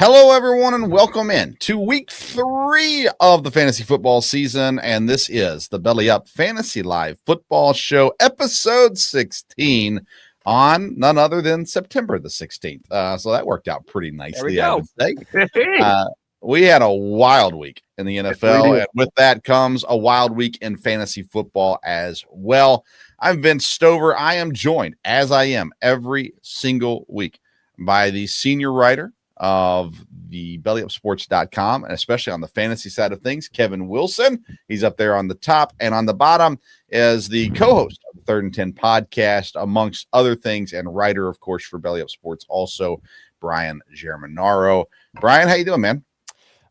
Hello, everyone, and welcome in to week 3 of the fantasy football season. And this is the Belly Up Fantasy Live Football Show, episode 16, on none other than September the 16th. So that worked out pretty nicely, I would say. We had a wild week in the NFL, and with that comes a wild week in fantasy football as well. I'm Vince Stover. I am joined, as I am every single week, by the senior writer of the bellyupsports.com, and especially on the fantasy side of things, Kevin Wilson. He's up there on the top, and on the bottom is the co-host of the Third and 10 podcast, amongst other things, and writer, of course, for Belly Up Sports, also Brian Germinaro. Brian, how you doing, man?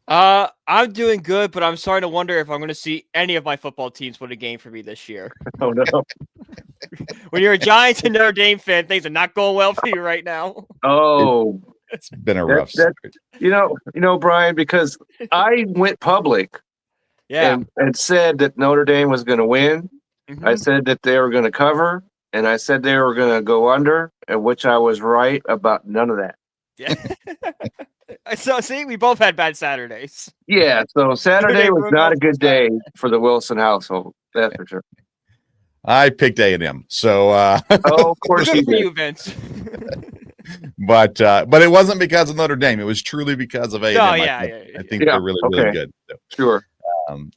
I'm doing good, but I'm starting to wonder if I'm going to see any of my football teams win a game for me this year. Oh, no. When you're a Giants and Notre Dame fan, things are not going well for you right now. Oh, it's been a rough start. You know, Brian, because I went public and said that Notre Dame was going to win. Mm-hmm. I said that they were going to cover, and I said they were going to go under, at which I was right about none of that. Yeah. So, see, we both had bad Saturdays. Yeah, so Saturday was not a good day for the Wilson household. That's for sure. I picked A&M, so of course good for you, Vince. But it wasn't because of Notre Dame. It was truly because of A&M. No, I think they're really good. So, sure.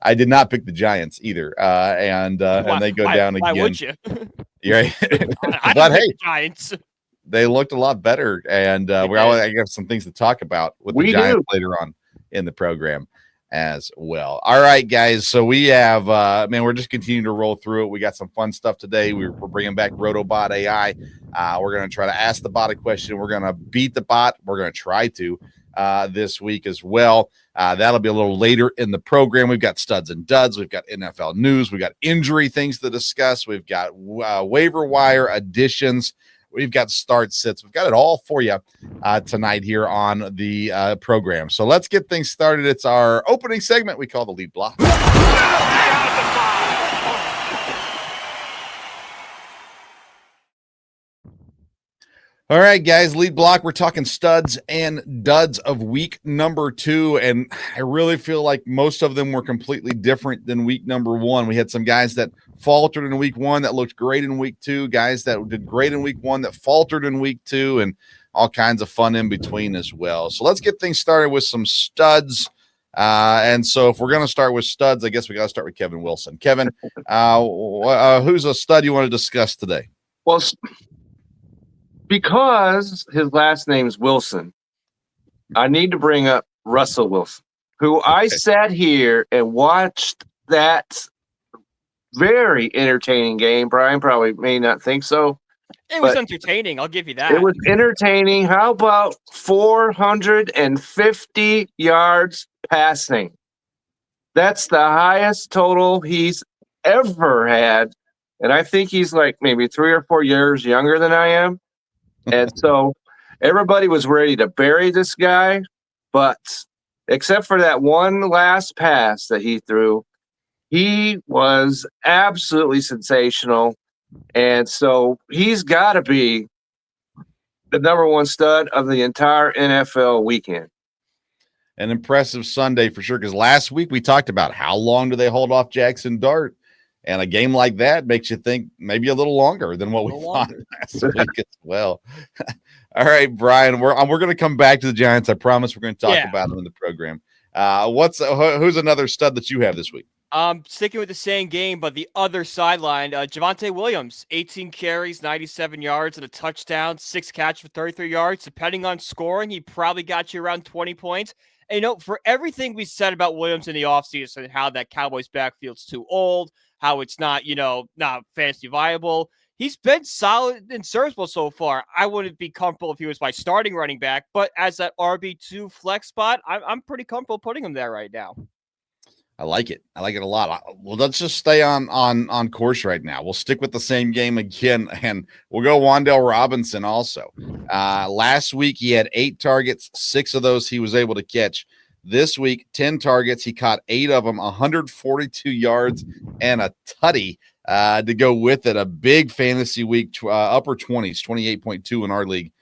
I did not pick the Giants either, and they go down again. Why would you? Right. But hey, Giants. They looked a lot better, and I got some things to talk about with the Giants later on in the program as well. All right, guys. So we have, we're just continuing to roll through it. We got some fun stuff today. We're bringing back Rotobot AI. We're going to try to ask the bot a question. We're going to beat the bot. We're going to try to this week as well. That'll be a little later in the program. We've got studs and duds. We've got NFL news. We've got injury things to discuss. We've got waiver wire additions. We've got start sits. We've got it all for you tonight here on the program. So let's get things started. It's our opening segment we call the lead block. All right, guys, lead block. We're talking studs and duds of week number 2, and I really feel like most of them were completely different than week number 1. We had some guys that faltered in week 1 that looked great in week 2, guys that did great in week 1 that faltered in week 2, and all kinds of fun in between as well. So let's get things started with some studs. And so if we're going to start with studs, I guess we got to start with Kevin Wilson. Kevin, who's a stud you want to discuss today? Well, because his last name's Wilson, I need to bring up Russell Wilson, who I sat here and watched that very entertaining game. Brian probably may not think so. It was entertaining. I'll give you that. It was entertaining. How about 450 yards passing? That's the highest total he's ever had. And I think he's like maybe 3 or 4 years younger than I am. And so everybody was ready to bury this guy, but except for that one last pass that he threw, he was absolutely sensational. And so he's got to be the number 1 stud of the entire NFL weekend. An impressive Sunday for sure, because last week we talked about how long do they hold off Jackson Dart. And a game like that makes you think maybe a little longer than what we thought last week as well. All right, Brian, we're going to come back to the Giants. I promise we're going to talk about them in the program. Who's another stud that you have this week? Sticking with the same game, but the other sideline, Javonte Williams, 18 carries, 97 yards, and a touchdown, 6 catches for 33 yards. Depending on scoring, he probably got you around 20 points. And, for everything we said about Williams in the offseason and how that Cowboys backfield's too old, how it's not, not fantasy viable, he's been solid and serviceable so far. I wouldn't be comfortable if he was my starting running back, but as that RB2 flex spot, I'm pretty comfortable putting him there right now. I like it. I like it a lot. Well, let's just stay on course right now. We'll stick with the same game again, and we'll go Wan'Dale Robinson also. Last week, he had 8 targets. 6 of those he was able to catch. This week, 10 targets. He caught 8 of them, 142 yards, and a tutty to go with it. A big fantasy week, upper 20s, 28.2 in our league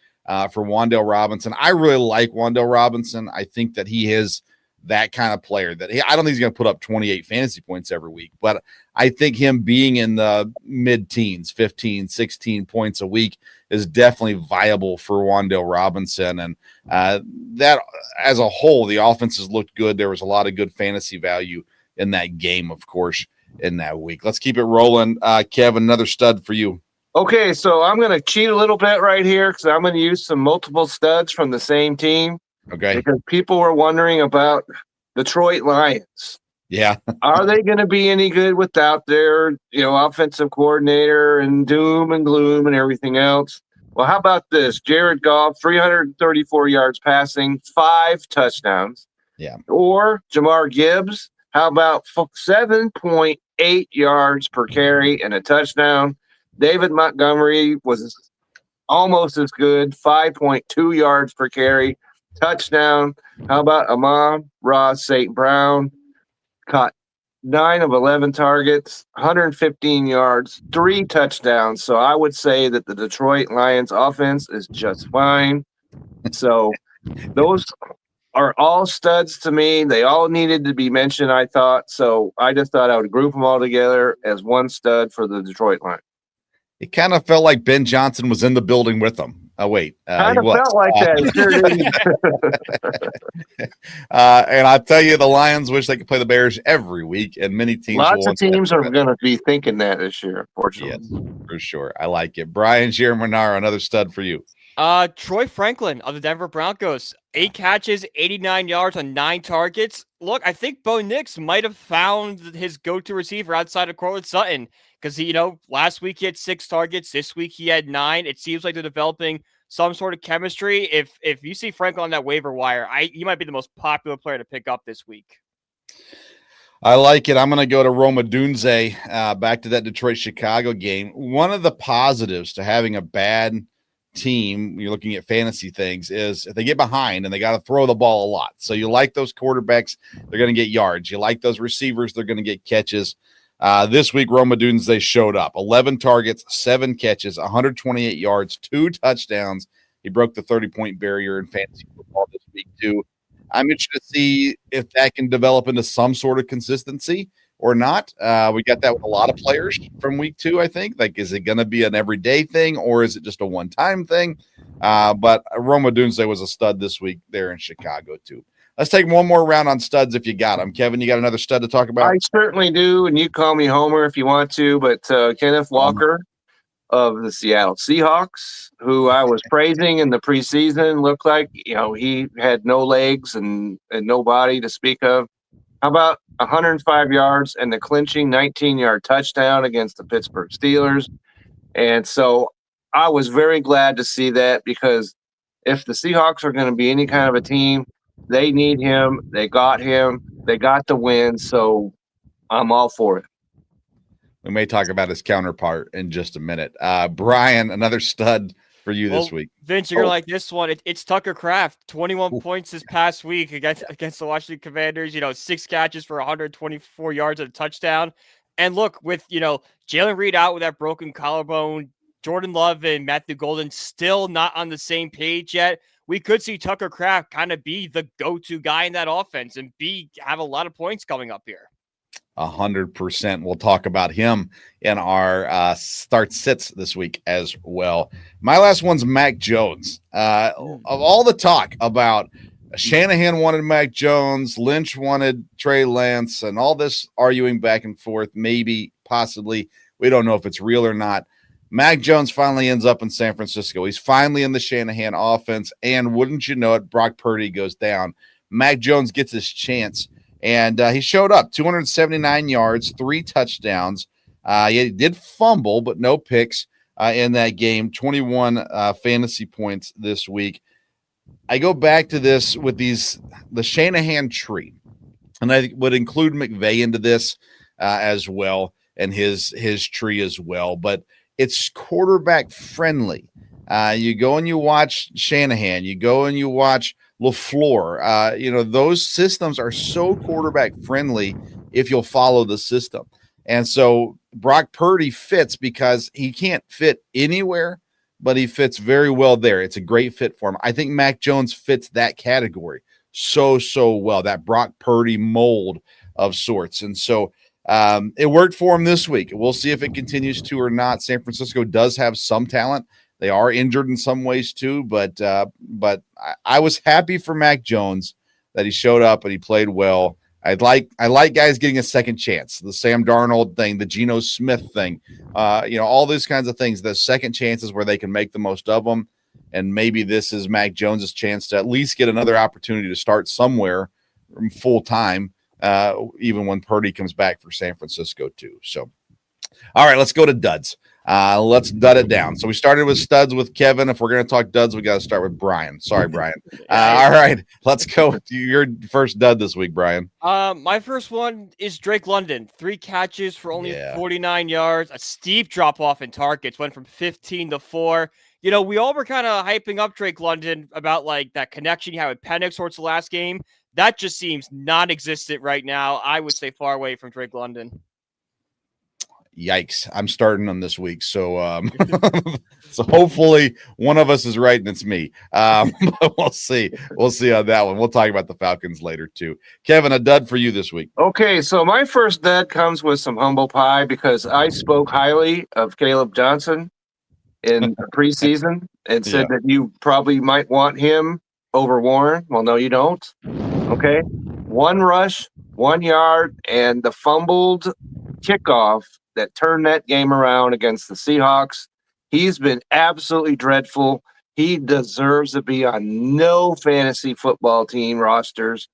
for Wan'Dale Robinson. I really like Wan'Dale Robinson. I think that he is that kind of player that I don't think he's going to put up 28 fantasy points every week, but I think him being in the mid-teens, 15, 16 points a week is definitely viable for Wan'Dale Robinson. And that as a whole, the offenses looked good. There was a lot of good fantasy value in that game, of course, in that week. Let's keep it rolling. Kevin, another stud for you. Okay, so I'm going to cheat a little bit right here because I'm going to use some multiple studs from the same team. Okay. Because people were wondering about Detroit Lions. Yeah. Are they going to be any good without their, offensive coordinator and doom and gloom and everything else? Well, how about this? Jared Goff, 334 yards passing, 5 touchdowns. Yeah. Or Jamar Gibbs, how about 7.8 yards per carry and a touchdown? David Montgomery was almost as good, 5.2 yards per carry, touchdown. How about Amon-Ra St. Brown? Caught 9 of 11 targets, 115 yards, 3 touchdowns. So I would say that the Detroit Lions offense is just fine. So those are all studs to me. They all needed to be mentioned, I thought. So I just thought I would group them all together as one stud for the Detroit Lions. It kind of felt like Ben Johnson was in the building with them. Oh, wait. Kind of felt like that. Sure did. And I tell you, the Lions wish they could play the Bears every week, and many teams. Lots of teams are going to be thinking that this year, unfortunately. Yes, for sure. I like it. Brian Germinaro, another stud for you. Troy Franklin of the Denver Broncos, 8 catches, 89 yards on 9 targets. Look, I think Bo Nix might have found his go-to receiver outside of Cortland Sutton because last week he had 6 targets. This week he had 9. It seems like they're developing some sort of chemistry. If you see Franklin on that waiver wire, he might be the most popular player to pick up this week. I like it. I'm going to go to Roma Dunze, back to that Detroit-Chicago game. One of the positives to having a bad team, you're looking at fantasy things, is if they get behind and they got to throw the ball a lot. So you like those quarterbacks, they're going to get yards. You like those receivers, they're going to get catches. This week, Roma Dunze showed up. 11 targets, 7 catches, 128 yards, 2 touchdowns. He broke the 30-point barrier in fantasy football this week, too. I'm interested to see if that can develop into some sort of consistency or not. We got that with a lot of players from week 2, I think. Like, is it going to be an everyday thing or is it just a one-time thing? But Roma Dunze was a stud this week there in Chicago, too. Let's take one more round on studs if you got them. Kevin, you got another stud to talk about? I certainly do, and you call me Homer if you want to, but Kenneth Walker of the Seattle Seahawks, who I was praising in the preseason, looked like, he had no legs and no body to speak of. How about 105 yards and the clinching 19-yard touchdown against the Pittsburgh Steelers? And so I was very glad to see that because if the Seahawks are going to be any kind of a team, they need him. They got the win. So I'm all for it. We may talk about his counterpart in just a minute. Brian, another stud for you this week. Vince, you're like this one. It's Tucker Kraft, 21 points this past week against the Washington Commanders. 6 catches for 124 yards and a touchdown. And look, with Jalen Reed out with that broken collarbone, Jordan Love and Matthew Golden still not on the same page yet. We could see Tucker Kraft kind of be the go-to guy in that offense and have a lot of points coming up here. 100%. We'll talk about him in our start sits this week as well. My last one's Mac Jones. Of all the talk about Shanahan wanted Mac Jones, Lynch wanted Trey Lance, and all this arguing back and forth, maybe, possibly, we don't know if it's real or not. Mac Jones finally ends up in San Francisco. He's finally in the Shanahan offense, and wouldn't you know it, Brock Purdy goes down. Mac Jones gets his chance, and he showed up, 279 yards, 3 touchdowns. He did fumble, but no picks in that game, 21 fantasy points this week. I go back to this with the Shanahan tree, and I would include McVay into this as well, and his tree as well, but it's quarterback friendly. You go and you watch Shanahan, you go and you watch LaFleur. Those systems are so quarterback friendly if you'll follow the system. And so Brock Purdy fits because he can't fit anywhere but he fits very well there. It's a great fit for him. I think Mac Jones fits that category so well, that Brock Purdy mold of sorts. And so it worked for him this week. We'll see if it continues to or not. San Francisco does have some talent. They are injured in some ways too, but I was happy for Mac Jones that he showed up and he played well. I like guys getting a second chance. The Sam Darnold thing, the Geno Smith thing, all these kinds of things. The second chances where they can make the most of them, and maybe this is Mac Jones's chance to at least get another opportunity to start somewhere full time, even when Purdy comes back for San Francisco too. So, all right, let's go to duds. Let's dud it down. So we started with studs with Kevin. If we're going to talk duds, we got to start with Brian. Sorry, Brian. All right, let's go to your first dud this week, Brian. My first one is Drake London. 3 catches for only 49 yards. A steep drop off in targets. Went from 15 to 4. We all were kind of hyping up Drake London about like that connection you had with Penix towards the last game. That just seems non-existent right now. I would say far away from Drake London. Yikes. I'm starting them this week. So so hopefully one of us is right and it's me. But we'll see. We'll see on that one. We'll talk about the Falcons later too. Kevin, a dud for you this week. Okay, so my first dud comes with some humble pie because I spoke highly of Caleb Johnson in preseason and said that you probably might want him over Warren. Well, no, you don't. Okay. 1 rush, 1 yard, and the fumbled kickoff that turned that game around against the Seahawks. He's been absolutely dreadful. He deserves to be on no fantasy football team rosters.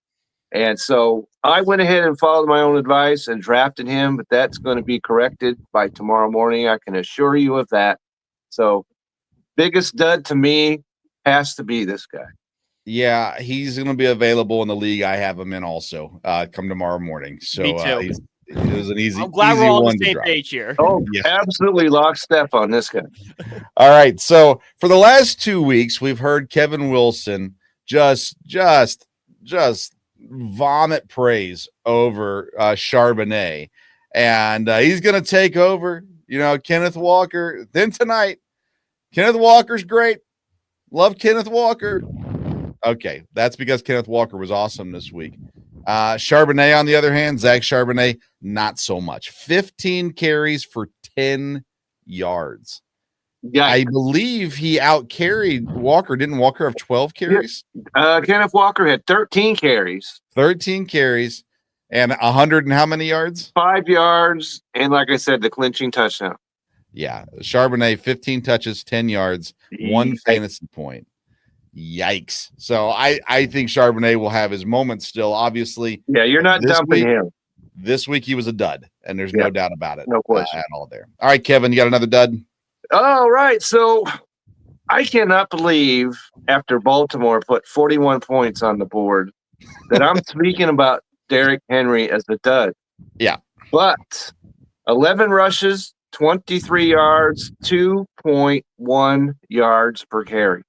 And so I went ahead and followed my own advice and drafted him, but that's going to be corrected by tomorrow morning. I can assure you of that. So biggest dud to me has to be this guy. Yeah, he's going to be available in the league. I have him in also come tomorrow morning. So me too. It was an easy. I'm glad easy we're all on one the to same drop. page here. Oh, absolutely lockstep on this guy. All right. So for the last 2 weeks, we've heard Kevin Wilson just vomit praise over Charbonnet, and he's going to take over. Kenneth Walker. Then tonight, Kenneth Walker's great. Love Kenneth Walker. Okay, that's because Kenneth Walker was awesome this week. Charbonnet, on the other hand, Zach Charbonnet, not so much. 15 carries for 10 yards. Yeah, I believe he out-carried Walker. Didn't Walker have 12 carries? Kenneth Walker had 13 carries. 13 carries and 100 and how many yards? 5 yards, and like I said, the clinching touchdown. Yeah, Charbonnet, 15 touches, 10 yards, 1 fantasy point. Yikes. So I think Charbonnet will have his moments still, obviously. Yeah, you're not dumping him. This week he was a dud, and there's no doubt about it. No question. At all there. All right, Kevin, you got another dud? All right, so I cannot believe after Baltimore put 41 points on the board that I'm speaking about Derrick Henry as a dud. Yeah. But 11 rushes, 23 yards, 2.1 yards per carry.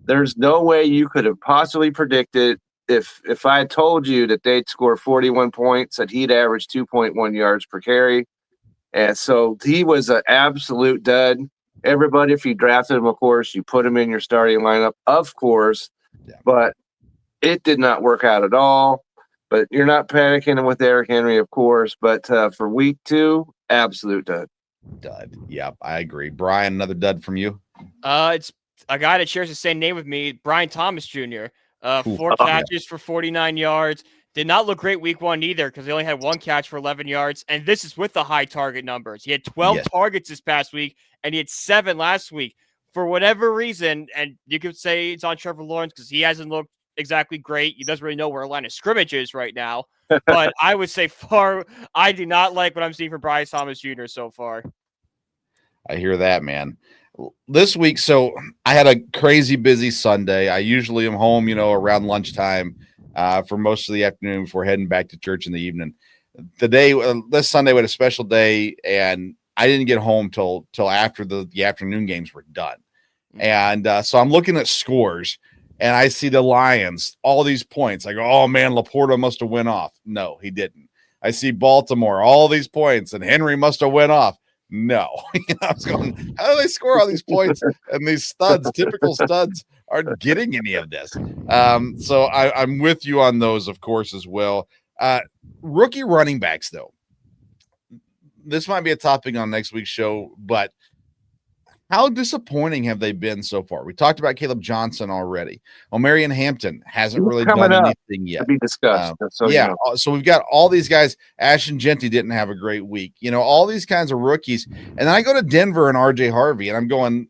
There's no way you could have possibly predicted if I had told you that they'd score 41 points, that he'd average 2.1 yards per carry. And so he was an absolute dud. Everybody, if you drafted him, of course, you put him in your starting lineup, of course. Yeah. But it did not work out at all. But you're not panicking with Derrick Henry, of course. But for week 2, absolute dud. Dud. Yep, I agree. Brian, another dud from you? It's a guy that shares the same name with me, Brian Thomas Jr. 4 catches for 49 yards. Did not look great week 1 either because he only had 1 catch for 11 yards. And this is with the high target numbers. He had 12 targets this past week, and he had 7 last week. For whatever reason, and you could say it's on Trevor Lawrence because he hasn't looked exactly great. He doesn't really know where a line of scrimmage is right now. But I would say I do not like what I'm seeing from Brian Thomas Jr. so far. I hear that, man. This week, so I had a crazy busy Sunday. I usually am home, around lunchtime for most of the afternoon before heading back to church in the evening. This Sunday we had a special day, and I didn't get home till after the afternoon games were done. And so I'm looking at scores, and I see the Lions, all these points. I go, oh, man, Laporta must have went off. No, he didn't. I see Baltimore, all these points, and Henry must have went off. No. I was going, how do they score all these points? And these studs, typical studs, aren't getting any of this. So I'm with you on those, of course, as well. Rookie running backs, though. This might be a topic on next week's show, but how disappointing have they been so far? We talked about Caleb Johnson already. Marion Hampton hasn't really done anything yet. To be discussed. So we've got all these guys. Ashton Genty didn't have a great week. All these kinds of rookies. And then I go to Denver and RJ Harvey, and I'm going,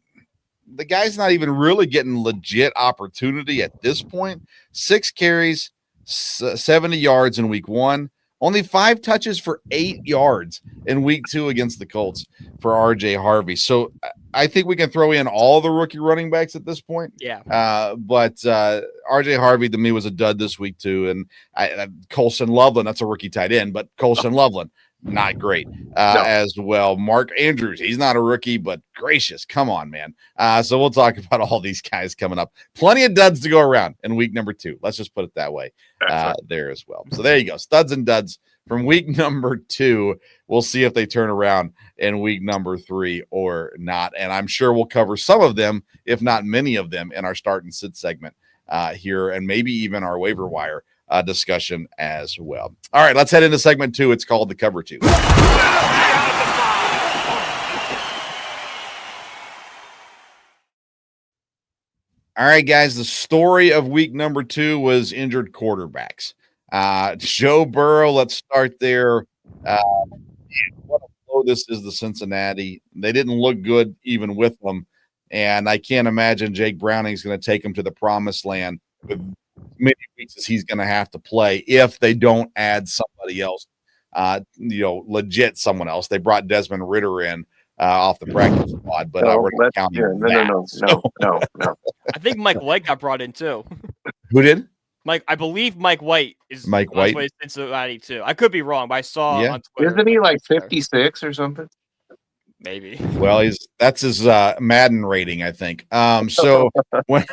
the guy's not even really getting legit opportunity at this point. 6 carries, 70 yards in week 1. Only 5 touches for 8 yards in week 2 against the Colts for RJ Harvey. So I think we can throw in all the rookie running backs at this point. Yeah. But RJ Harvey to me was a dud this week too. And Colson Loveland, that's a rookie tight end, but Colson Loveland, not great as well. Mark Andrews, he's not a rookie, but gracious, come on, man. So we'll talk about all these guys coming up. Plenty of duds to go around in week number 2. Let's just put it that way there as well. So there you go. Studs and duds from week number 2. We'll see if they turn around in week number 3 or not. And I'm sure we'll cover some of them, if not many of them, in our start and sit segment here, and maybe even our waiver wire discussion as well. All right, let's head into segment 2. It's called the Cover 2. All right, guys, the story of week number 2 was injured quarterbacks. Joe Burrow, let's start there. What a blow this is to Cincinnati. They didn't look good even with them, and I can't imagine Jake Browning's going to take them to the promised land with many weeks as he's going to have to play if they don't add somebody else, legit someone else. They brought Desmond Ridder in off the practice squad, but we're not counting No. I think Mike White got brought in too. Who did? I believe Mike White is Mike White in Cincinnati too. I could be wrong, but I saw on Twitter. Isn't he like 56 or something? Maybe. Well, that's his Madden rating, I think. So when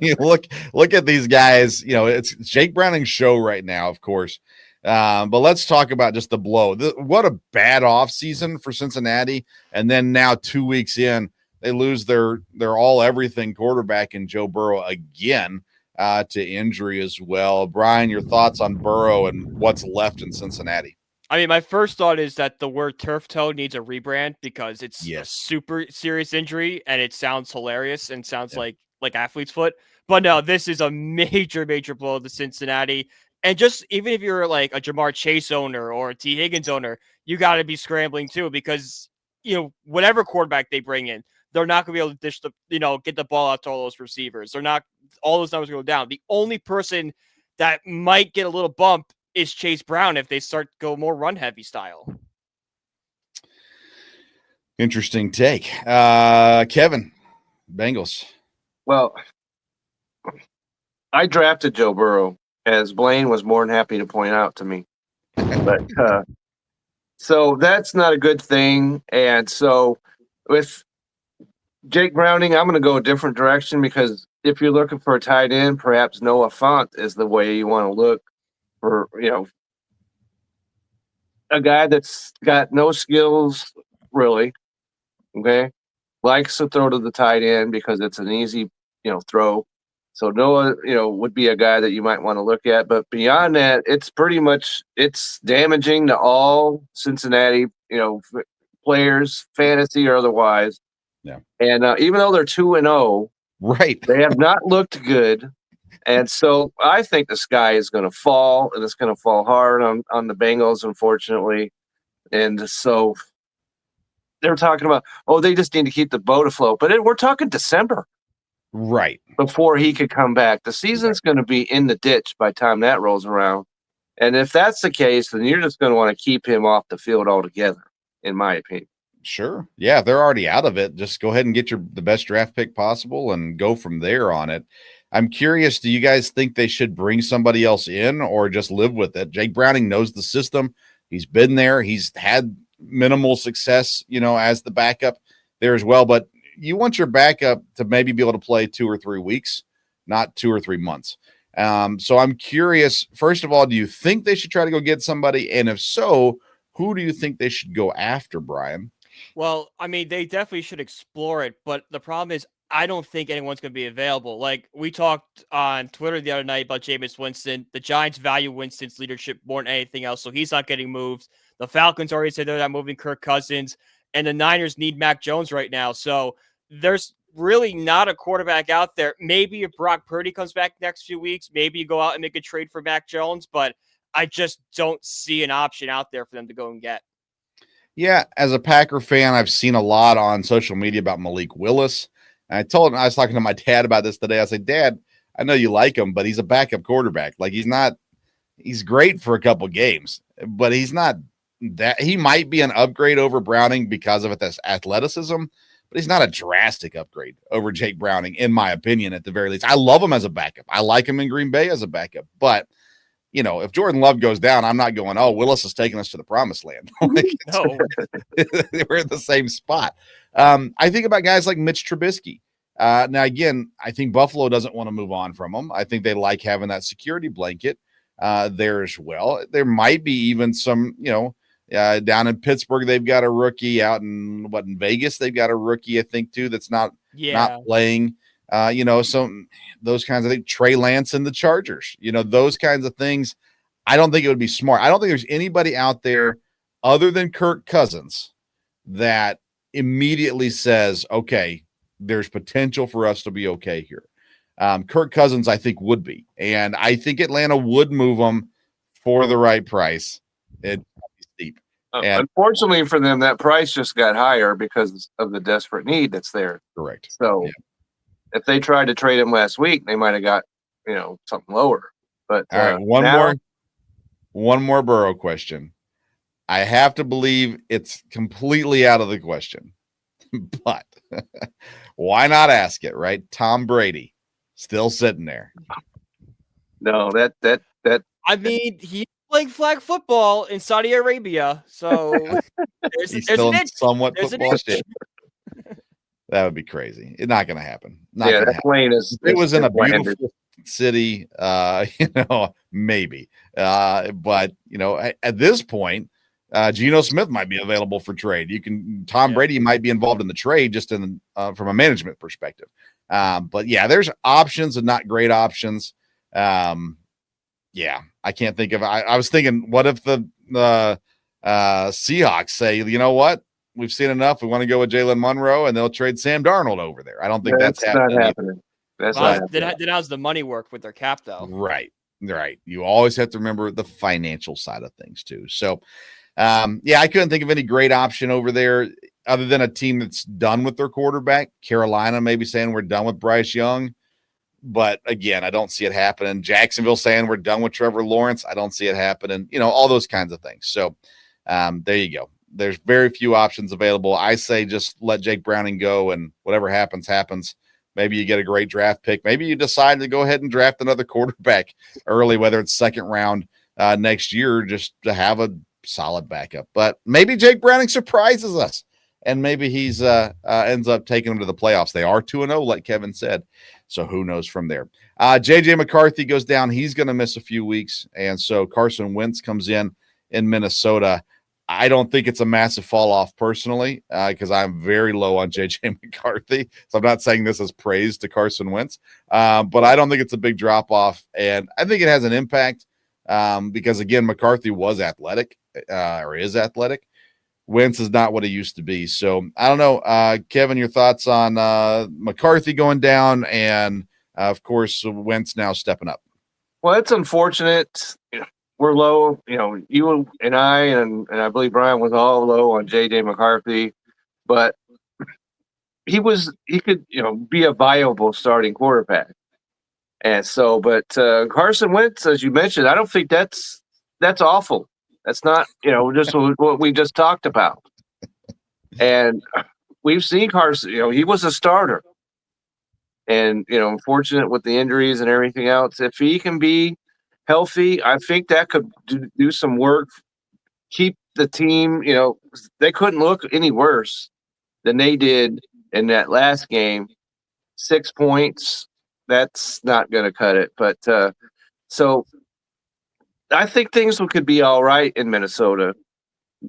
you look at these guys, it's Jake Browning's show right now, of course. But let's talk about just the blow. What a bad offseason for Cincinnati, and then now 2 weeks in, they lose their all everything quarterback in Joe Burrow again to injury as well. Brian, your thoughts on Burrow and what's left in Cincinnati? I mean, my first thought is that the word turf toe needs a rebrand because it's a super serious injury and it sounds hilarious and sounds like athlete's foot. But no, this is a major blow to Cincinnati. And just even if you're like a Jamar Chase owner or a T. Higgins owner, you got to be scrambling too because, whatever quarterback they bring in, they're not going to be able to dish get the ball out to all those receivers. They're not, all those numbers go down. The only person that might get a little bump is Chase Brown if they start to go more run heavy style. Interesting take. Kevin, Bengals. Well, I drafted Joe Burrow, as Blaine was more than happy to point out to me. But so that's not a good thing. And so with Jake Browning, I'm going to go a different direction because if you're looking for a tight end, perhaps Noah Fant is the way you want to look for, a guy that's got no skills really. Okay. Likes to throw to the tight end because it's an easy, throw. So Noah, would be a guy that you might want to look at. But beyond that, it's pretty much, it's damaging to all Cincinnati, players, fantasy or otherwise. Yeah. And even though they're 2-0, right, they have not looked good. And so I think the sky is going to fall, and it's going to fall hard on the Bengals, unfortunately. And so they're talking about, they just need to keep the boat afloat. But we're talking December. Right. Before he could come back. The season's going to be in the ditch by the time that rolls around. And if that's the case, then you're just going to want to keep him off the field altogether, in my opinion. Sure. Yeah, they're already out of it. Just go ahead and get the best draft pick possible and go from there on it. I'm curious, do you guys think they should bring somebody else in or just live with it? Jake Browning knows the system. He's been there. He's had minimal success, as the backup there as well. But you want your backup to maybe be able to play 2 or 3 weeks, not 2 or 3 months. So I'm curious, first of all, do you think they should try to go get somebody? And if so, who do you think they should go after, Brian? Well, I mean, they definitely should explore it, but the problem is I don't think anyone's going to be available. Like, we talked on Twitter the other night about Jameis Winston. The Giants value Winston's leadership more than anything else, so he's not getting moved. The Falcons already said they're not moving Kirk Cousins, and the Niners need Mac Jones right now. So there's really not a quarterback out there. Maybe if Brock Purdy comes back next few weeks, maybe you go out and make a trade for Mac Jones, but I just don't see an option out there for them to go and get. Yeah, as a Packer fan, I've seen a lot on social media about Malik Willis. And I was talking to my dad about this today. I said, Dad, I know you like him, but he's a backup quarterback. Like, he's great for a couple games, but he's not that. He might be an upgrade over Browning because of his athleticism, but he's not a drastic upgrade over Jake Browning, in my opinion, at the very least. I love him as a backup. I like him in Green Bay as a backup, but if Jordan Love goes down, I'm not going, oh, Willis is taking us to the promised land. No. We're in the same spot. I think about guys like Mitch Trubisky. Now, again, I think Buffalo doesn't want to move on from him. I think they like having that security blanket there as well. There might be even some, down in Pittsburgh, they've got a rookie. Out in Vegas, they've got a rookie, I think, too, that's not playing. So those kinds of things. Trey Lance and the Chargers, those kinds of things. I don't think it would be smart. I don't think there's anybody out there other than Kirk Cousins that immediately says, okay, there's potential for us to be okay here. Kirk Cousins, I think, would be. And I think Atlanta would move him for the right price. It'd be steep. Unfortunately for them, that price just got higher because of the desperate need that's there. Correct. So if they tried to trade him last week, they might have got, something lower. But all right, one more Burrow question. I have to believe it's completely out of the question, but why not ask it, right? Tom Brady still sitting there. No, that. I mean, he's playing flag football in Saudi Arabia, so he's still in somewhat football shape. That would be crazy. It's not going to happen. That plane is. It was in a beautiful city, maybe. But at this point, Geno Smith might be available for trade. Tom Brady might be involved in the trade, just from a management perspective. But there's options and not great options. I can't think of. I was thinking, what if the Seahawks say, you know what? We've seen enough. We want to go with Jalen Monroe, and they'll trade Sam Darnold over there. I don't think that's happening. Not happening. That's not happening. Then how's the money work with their cap, though? Right. You always have to remember the financial side of things, too. So, I couldn't think of any great option over there other than a team that's done with their quarterback. Carolina maybe saying we're done with Bryce Young. But, again, I don't see it happening. Jacksonville saying we're done with Trevor Lawrence. I don't see it happening. All those kinds of things. So, there you go. There's very few options available. I say just let Jake Browning go, and whatever happens, happens. Maybe you get a great draft pick. Maybe you decide to go ahead and draft another quarterback early, whether it's second round next year, just to have a solid backup. But maybe Jake Browning surprises us, and maybe he's ends up taking them to the playoffs. They are 2-0, like Kevin said. So who knows from there? J.J. McCarthy goes down. He's going to miss a few weeks, and so Carson Wentz comes in Minnesota. I don't think it's a massive fall off personally, because I'm very low on J.J. McCarthy. So I'm not saying this as praise to Carson Wentz, but I don't think it's a big drop off. And I think it has an impact because, again, McCarthy was athletic or is athletic. Wentz is not what he used to be. So I don't know. Kevin, your thoughts on McCarthy going down and, of course, Wentz now stepping up? Well, it's unfortunate. We're low, you and I, and I believe Brian was all low on J.J. McCarthy, but he could, be a viable starting quarterback. And so, but Carson Wentz, as you mentioned, I don't think that's awful. That's not, just what we just talked about. And we've seen Carson, he was a starter. And, unfortunate with the injuries and everything else, if he can be healthy, I think that could do some work, keep the team, they couldn't look any worse than they did in that last game. 6 points, that's not going to cut it. But so I think things could be all right in Minnesota.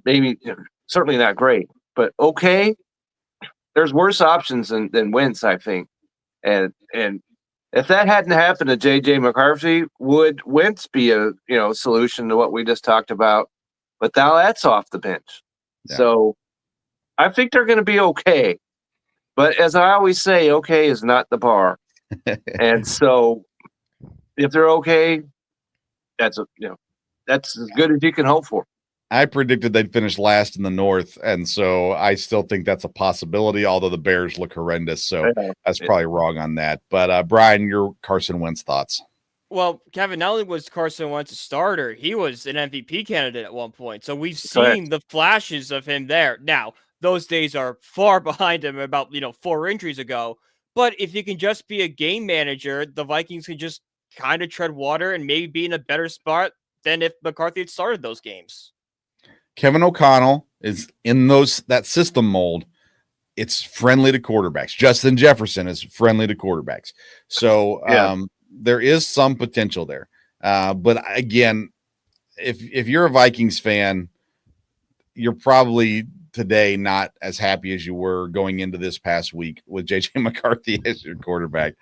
Maybe, certainly not great, but okay, there's worse options than Wentz, I think. And if that hadn't happened to J.J. McCarthy, would Wentz be a solution to what we just talked about? But now that's off the bench. Yeah. So I think they're going to be okay. But as I always say, okay is not the bar. And so if they're okay, that's as good as you can hope for. I predicted they'd finish last in the North, and so I still think that's a possibility, although the Bears look horrendous, so that's probably wrong on that. But, Brian, your Carson Wentz thoughts? Well, Kevin, not only was Carson Wentz a starter, he was an MVP candidate at one point. So we've seen the flashes of him there. Now, those days are far behind him, about 4 injuries ago. But if you can just be a game manager, the Vikings can just kind of tread water and maybe be in a better spot than if McCarthy had started those games. Kevin O'Connell is in that system mold. It's friendly to quarterbacks. Justin Jefferson is friendly to quarterbacks. So there is some potential there. But again, if you're a Vikings fan, you're probably today not as happy as you were going into this past week with J.J. McCarthy as your quarterback.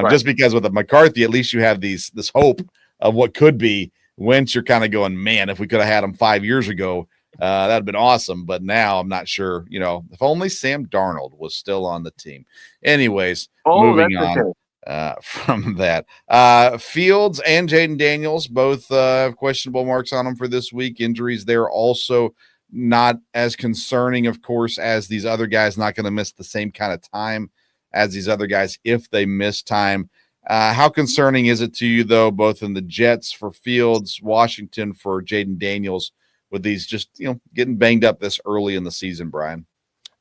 Just because with the McCarthy, at least you have this hope of what could be. Wentz, you're kind of going, man, if we could have had him 5 years ago, that'd have been awesome. But now I'm not sure, if only Sam Darnold was still on the team. Anyways, moving on from that. Fields and Jaden Daniels both have questionable marks on them for this week. Injuries there also not as concerning, of course, as these other guys, not going to miss the same kind of time as these other guys if they miss time. How concerning is it to you, though, both in the Jets for Fields, Washington for Jaden Daniels, with these just, getting banged up this early in the season, Brian?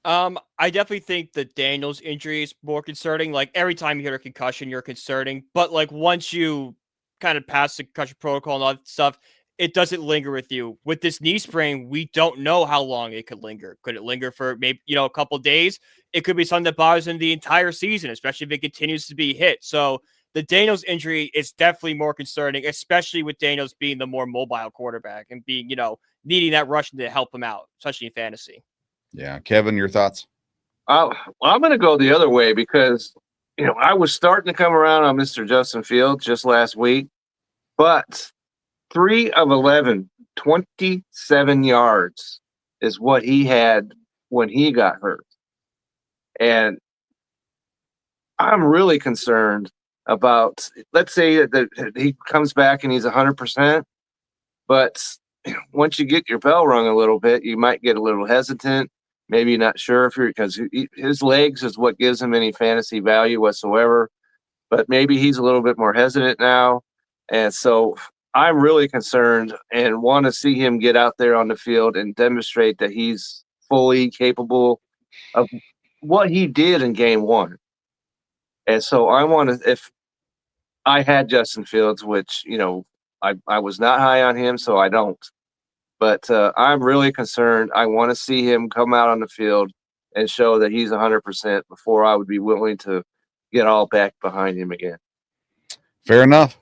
I definitely think the Daniels injury is more concerning. Like, every time you hear a concussion, you're concerning. But, like, once you kind of pass the concussion protocol and all that stuff, it doesn't linger with you. With this knee sprain, we don't know how long it could linger. Could it linger for maybe, a couple days? It could be something that bothers him the entire season, especially if it continues to be hit. So the Daniels injury is definitely more concerning, especially with Daniels being the more mobile quarterback and being, needing that rushing to help him out, especially in fantasy. Yeah. Kevin, your thoughts? I'm going to go the other way because, I was starting to come around on Mr. Justin Fields just last week, but 3 of 11, 27 yards is what he had when he got hurt. And I'm really concerned about, let's say that he comes back and he's 100%, but once you get your bell rung a little bit, you might get a little hesitant, maybe not sure because his legs is what gives him any fantasy value whatsoever, but maybe he's a little bit more hesitant now. And so I'm really concerned and want to see him get out there on the field and demonstrate that he's fully capable of what he did in game 1. And so I want to, if I had Justin Fields, which, I was not high on him, so I don't. But I'm really concerned. I want to see him come out on the field and show that he's 100% before I would be willing to get all back behind him again. Fair enough.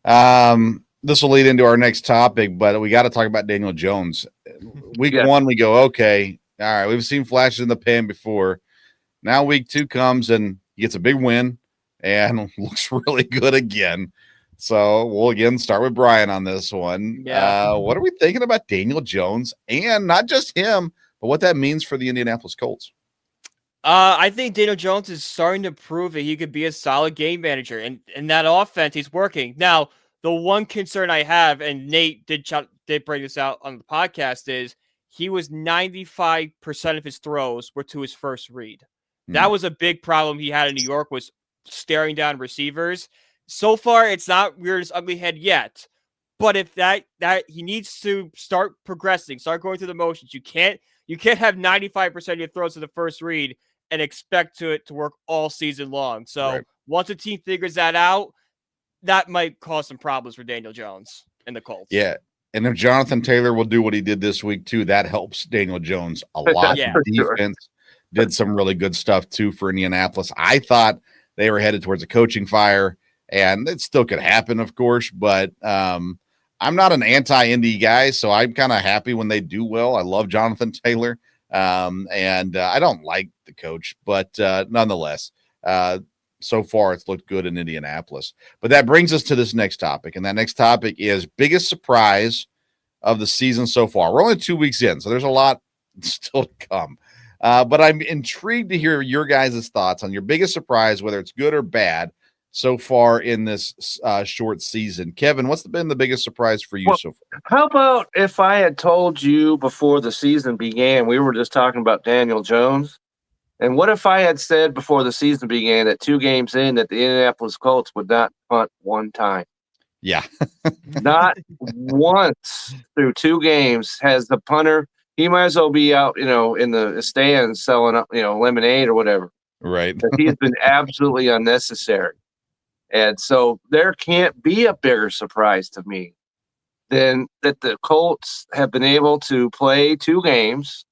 This will lead into our next topic, but we got to talk about Daniel Jones. Week 1, we go, okay, all right, we've seen flashes in the pan before. Now week 2 comes and he gets a big win and looks really good again. So we'll again start with Brian on this one. Yeah. What are we thinking about Daniel Jones, and not just him, but what that means for the Indianapolis Colts? I think Daniel Jones is starting to prove that he could be a solid game manager, and in that offense, he's working. Now, the one concern I have, and Nate did bring this out on the podcast, is he was 95% of his throws were to his first read. That was a big problem he had in New York, was staring down receivers. So far, it's not reared its ugly head yet. But if that he needs to start progressing, start going through the motions. You can't have 95% of your throws to the first read and expect it to work all season long. So once a team figures that out, that might cause some problems for Daniel Jones and the Colts. Yeah. And if Jonathan Taylor will do what he did this week too, that helps Daniel Jones a lot. Yeah, defense did some really good stuff too for Indianapolis. I thought they were headed towards a coaching fire, and it still could happen, of course, but I'm not an anti-Indy guy, so I'm kind of happy when they do well. I love Jonathan Taylor. And I don't like the coach, but nonetheless, so far it's looked good in Indianapolis. But that brings us to this next topic, and that next topic is biggest surprise of the season so far. We're only 2 weeks in, so there's a lot still to come. But I'm intrigued to hear your guys' thoughts on your biggest surprise, whether it's good or bad, so far in this short season. Kevin, what's been the biggest surprise for you so far? How about if I had told you before the season began, we were just talking about Daniel Jones, and what if I had said before the season began that 2 games in that the Indianapolis Colts would not punt one time? Yeah. Not once through 2 games has the punter. He might as well be out, in the stands selling up, lemonade or whatever. Right. He's been absolutely unnecessary. And so there can't be a bigger surprise to me than that the Colts have been able to play 2 games.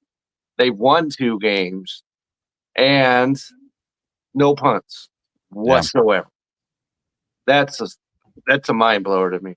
They've won 2 games and no punts whatsoever. That's a mind blower to me.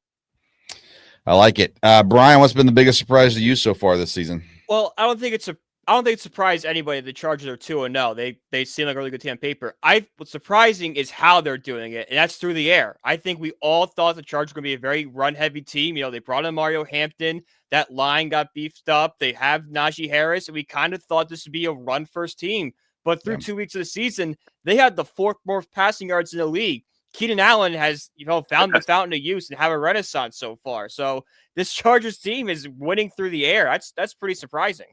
I like it. Brian, what's been the biggest surprise to you so far this season? Well, I don't think it surprised anybody. The Chargers are 2-0. They seem like a really good team on paper. What's surprising is how they're doing it, and that's through the air. I think we all thought the Chargers were going to be a very run-heavy team. They brought in Mario Hampton. That line got beefed up. They have Najee Harris, and we kind of thought this would be a run-first team. But through 2 weeks of the season, they had the 4th most passing yards in the league. Keenan Allen has, found the fountain of youth and have a renaissance so far. So this Chargers team is winning through the air. That's pretty surprising.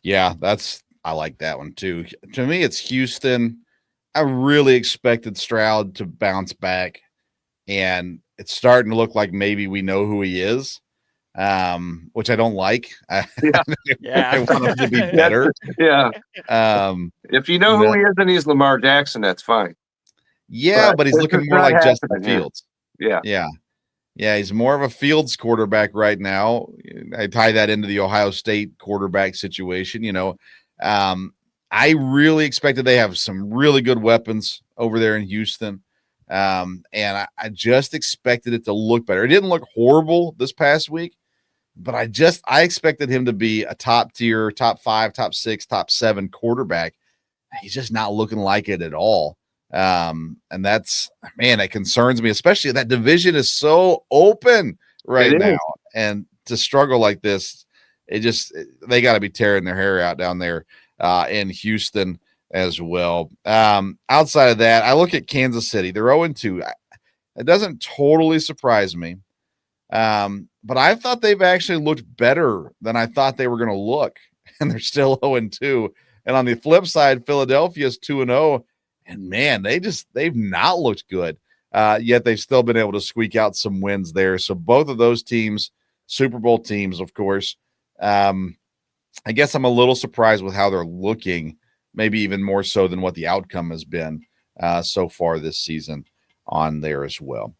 Yeah, I like that one too. To me, it's Houston. I really expected Stroud to bounce back, and it's starting to look like maybe we know who he is, which I don't like. Yeah. I want him to be better. Yeah. If you know who he is and he's Lamar Jackson, that's fine. Yeah, but he's looking more like Justin Fields. Yeah. Yeah, he's more of a Fields quarterback right now. I tie that into the Ohio State quarterback situation. I really expected they have some really good weapons over there in Houston. And I just expected it to look better. It didn't look horrible this past week, but I expected him to be a top tier, top 5, top 6, top 7 quarterback. He's just not looking like it at all. And it concerns me, especially that division is so open right now. And to struggle like this, they got to be tearing their hair out down there in Houston as well. Outside of that, I look at Kansas City. They're 0-2. It doesn't totally surprise me. But I thought they've actually looked better than I thought they were going to look. And they're still 0-2. And on the flip side, Philadelphia's 2-0. And man, they've not looked good. Yet they've still been able to squeak out some wins there. So both of those teams, Super Bowl teams, of course. I guess I'm a little surprised with how they're looking, maybe even more so than what the outcome has been so far this season on there as well.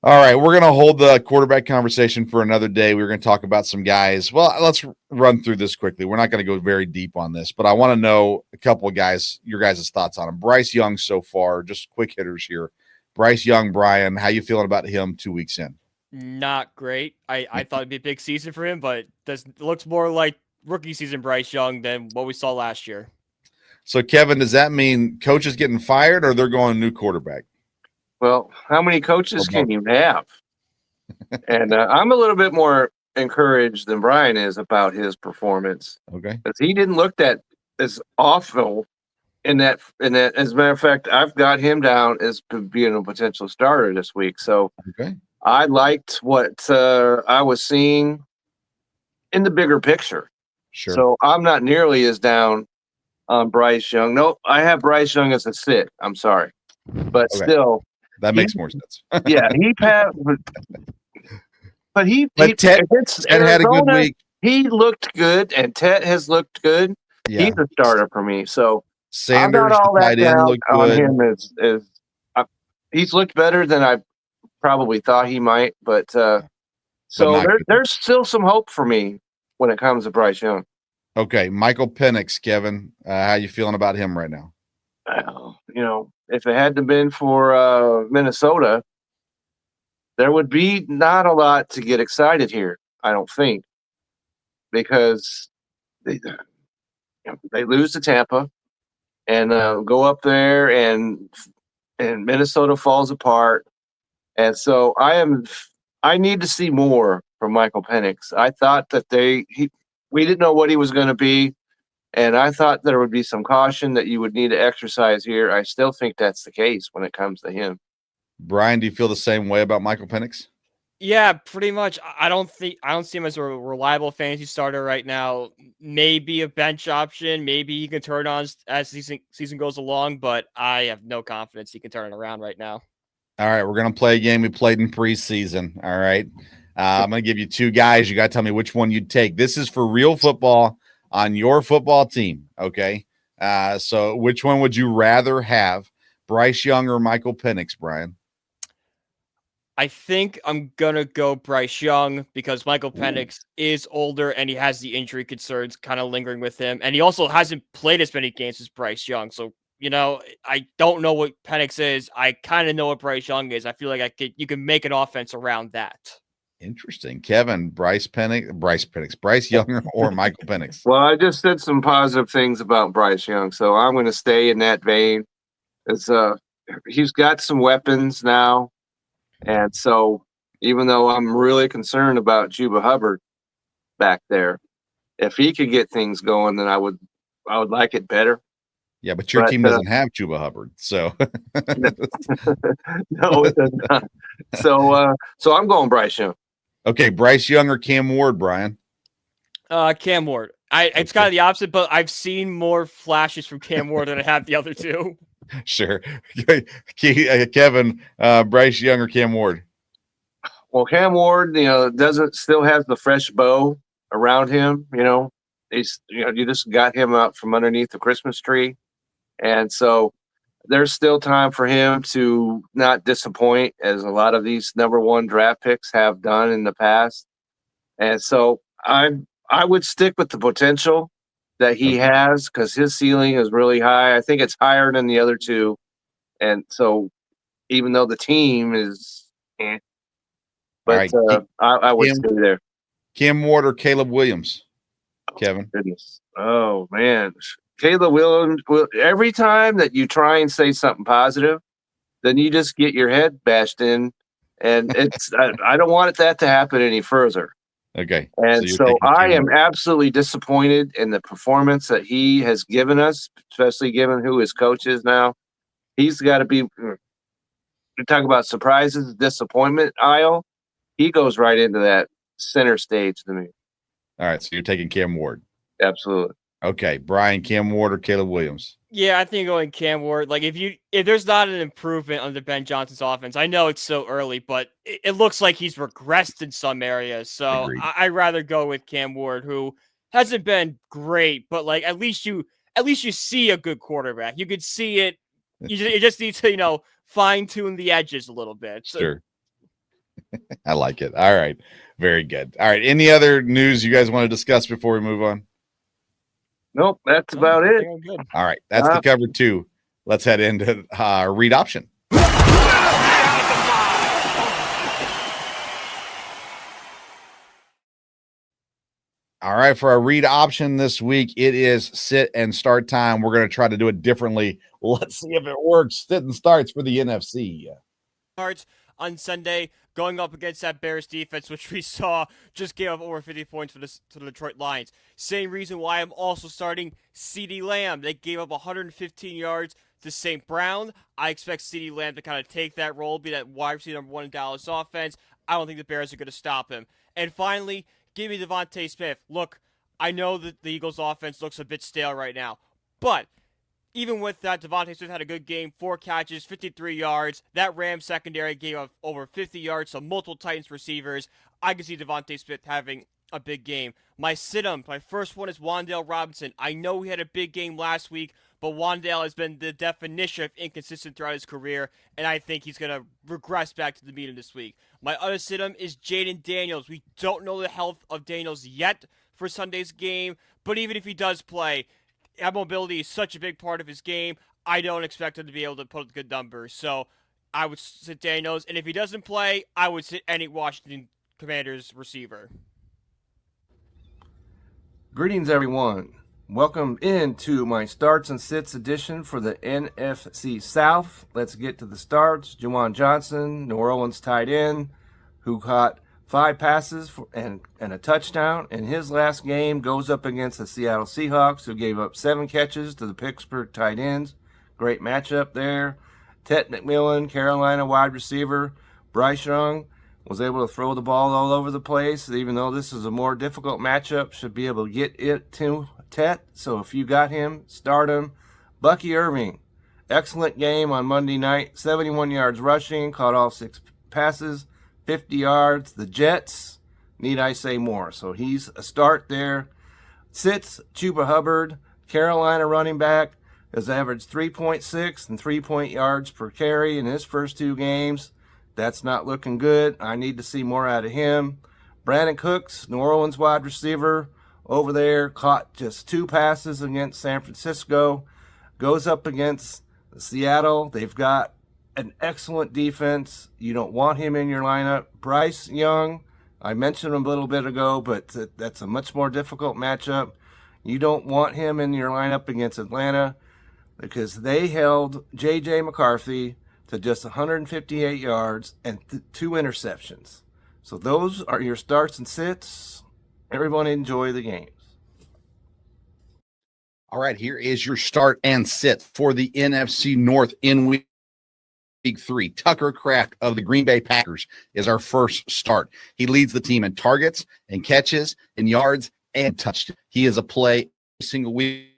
All right, we're going to hold the quarterback conversation for another day. We're going to talk about some guys. Well, let's run through this quickly. We're not going to go very deep on this, but I want to know a couple of guys, your guys' thoughts on him. Bryce Young so far, just quick hitters here. Bryce Young, Brian, how you feeling about him 2 weeks in? Not great. I thought it'd be a big season for him, but it looks more like rookie season Bryce Young than what we saw last year. So, Kevin, does that mean coach is getting fired or they're going new quarterback? Well, how many coaches can you have? And I'm a little bit more encouraged than Brian is about his performance. Okay. Because he didn't look that as awful in that. As a matter of fact, I've got him down as being a potential starter this week. So I liked what I was seeing in the bigger picture. Sure. So I'm not nearly as down on Bryce Young. No, I have Bryce Young as a sit. I'm sorry. But still. That makes more sense. Yeah, he passed. But Ted had a good week. He looked good, and Ted has looked good. Yeah. He's a starter for me. So Sanders, I'm not all that down looked on good. him. He's looked better than I probably thought he might. But there's still some hope for me when it comes to Bryce Young. Okay, Michael Penix, Kevin, how you feeling about him right now? If it hadn't been for Minnesota, there would be not a lot to get excited here, I don't think. Because they lose to Tampa and go up there and Minnesota falls apart. And so I need to see more from Michael Penix. I thought that we didn't know what he was going to be, and I thought there would be some caution that you would need to exercise here. I still think that's the case when it comes to him. Brian, do you feel the same way about Michael Penix? Yeah, pretty much. I don't see him as a reliable fantasy starter right now. Maybe a bench option. Maybe he can turn on as season goes along, but I have no confidence he can turn it around right now. All right, we're gonna play a game we played in preseason. All right, I'm gonna give you two guys. You got to tell me which one you'd take. This is for real football on your football team. Okay, so which one would you rather have, Bryce Young or Michael Penix, Brian? I think I'm going to go Bryce Young because Michael Penix is older and he has the injury concerns kind of lingering with him. And he also hasn't played as many games as Bryce Young. So, I don't know what Penix is. I kind of know what Bryce Young is. I feel like you can make an offense around that. Interesting. Kevin, Bryce Young or Michael Penix? Well, I just said some positive things about Bryce Young, so I'm going to stay in that vein. He's got some weapons now. And so even though I'm really concerned about Juba Hubbard back there, if he could get things going, then I would like it better. Yeah, but your team doesn't have Juba Hubbard, so no, it does not. So I'm going Bryce Young. Okay, Bryce Young or Cam Ward, Brian? Cam Ward. It's kind of the opposite, but I've seen more flashes from Cam Ward than I have the other two. Sure. Kevin, Bryce Young or Cam Ward? Well, Cam Ward, still has the fresh bow around him. He's, you just got him out from underneath the Christmas tree. And so there's still time for him to not disappoint, as a lot of these number one draft picks have done in the past. And so I would stick with the potential that he has, because his ceiling is really high. I think it's higher than the other two. And so even though the team is but right. I would stay there. Cam Ward or Caleb Williams, Kevin? Goodness. Oh, man. Caleb Williams, every time that you try and say something positive, then you just get your head bashed in. And it's I don't want that to happen any further. Okay. And so I am absolutely disappointed in the performance that he has given us, especially given who his coach is now. He's got to be, we talk about surprises, disappointment aisle. He goes right into that center stage to me. All right. So you're taking Cam Ward. Absolutely. Okay. Brian, Cam Ward or Caleb Williams? Yeah, I think going Cam Ward. Like if there's not an improvement under Ben Johnson's offense, I know it's so early, but it looks like he's regressed in some areas. So I'd rather go with Cam Ward, who hasn't been great, but like at least you see a good quarterback. You could see it. You just need to fine tune the edges a little bit. So. Sure. I like it. All right. Very good. All right. Any other news you guys want to discuss before we move on? Nope, that's about it. All right, that's the cover two. Let's head into read option. All right, for our read option this week, it is sit and start time. We're going to try to do it differently. Let's see if it works. Sit and starts for the NFC. Starts on Sunday, going up against that Bears defense, which we saw just gave up over 50 points to the Detroit Lions. Same reason why I'm also starting CeeDee Lamb. They gave up 115 yards to St. Brown. I expect CeeDee Lamb to kind of take that role, be that wide receiver number one in Dallas offense. I don't think the Bears are going to stop him. And finally, give me Devontae Smith. Look, I know that the Eagles offense looks a bit stale right now, but even with that, Devontae Smith had a good game, 4 catches, 53 yards. That Rams secondary gave up over 50 yards to multiple Titans receivers. I can see Devontae Smith having a big game. My sit-em, my first one is Wan'Dale Robinson. I know he had a big game last week, but Wan'Dale has been the definition of inconsistent throughout his career, and I think he's going to regress back to the mean this week. My other sit-em is Jaden Daniels. We don't know the health of Daniels yet for Sunday's game, but even if he does play, mobility is such a big part of his game. I don't expect him to be able to put good numbers. So I would sit Daniels. And if he doesn't play, I would sit any Washington Commanders receiver. Greetings, everyone. Welcome into my starts and sits edition for the NFC South. Let's get to the starts. Juwan Johnson, New Orleans tight end, who caught 5 passes and a touchdown in his last game, goes up against the Seattle Seahawks, who gave up 7 catches to the Pittsburgh tight ends. Great matchup there. Ted McMillan, Carolina wide receiver. Bryce Young was able to throw the ball all over the place, even though this is a more difficult matchup, should be able to get it to Tet. So if you got him, start him. Bucky Irving, excellent game on Monday night. 71 yards rushing, caught all 6 passes, 50 yards. The Jets, need I say more? So he's a start there. Sits Chuba Hubbard, Carolina running back, has averaged 3.6 and 3 yards per carry in his first 2 games. That's not looking good. I need to see more out of him. Brandon Cooks, New Orleans wide receiver, over there, caught just 2 passes against San Francisco. Goes up against Seattle. They've got an excellent defense. You don't want him in your lineup. Bryce Young, I mentioned him a little bit ago, but that's a much more difficult matchup. You don't want him in your lineup against Atlanta because they held J.J. McCarthy to just 158 yards and 2 interceptions. So those are your starts and sits. Everyone enjoy the games. All right, here is your start and sit for the NFC North in week 3. Tucker Kraft of the Green Bay Packers is our first start. He leads the team in targets and catches, in yards and touchdowns. He is a play every single week.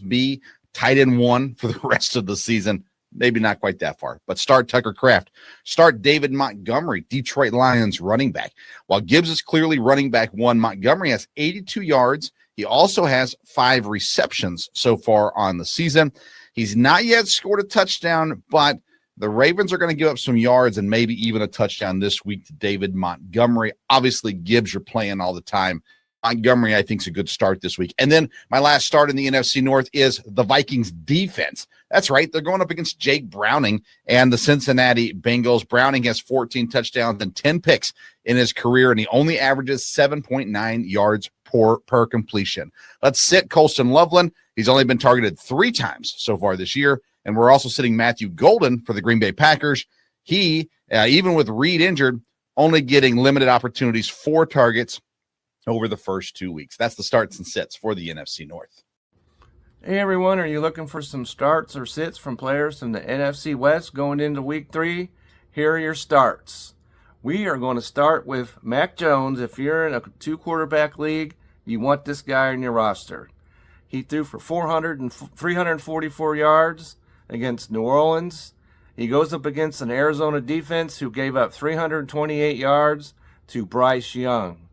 Be tight end 1 for the rest of the season. Maybe not quite that far, but start Tucker Kraft. Start David Montgomery, Detroit Lions running back. While Gibbs is clearly running back 1, Montgomery has 82 yards. He also has 5 receptions so far on the season. He's not yet scored a touchdown, but the Ravens are going to give up some yards and maybe even a touchdown this week to David Montgomery. Obviously, Gibbs you're playing all the time. Montgomery, I think, is a good start this week. And then my last start in the NFC North is the Vikings defense. That's right. They're going up against Jake Browning and the Cincinnati Bengals. Browning has 14 touchdowns and 10 picks in his career, and he only averages 7.9 yards per completion. Let's sit Colston Loveland. He's only been targeted 3 times so far this year. And we're also sitting Matthew Golden for the Green Bay Packers. He, even with Reed injured, only getting limited opportunities, 4 targets over the first 2 weeks. That's the starts and sits for the NFC North. Hey everyone, are you looking for some starts or sits from players from the NFC West going into week 3? Here are your starts. We are going to start with Mac Jones. If you're in a 2-quarterback league, you want this guy in your roster. He threw for 344 yards against New Orleans. He goes up against an Arizona defense who gave up 328 yards to Bryce Young.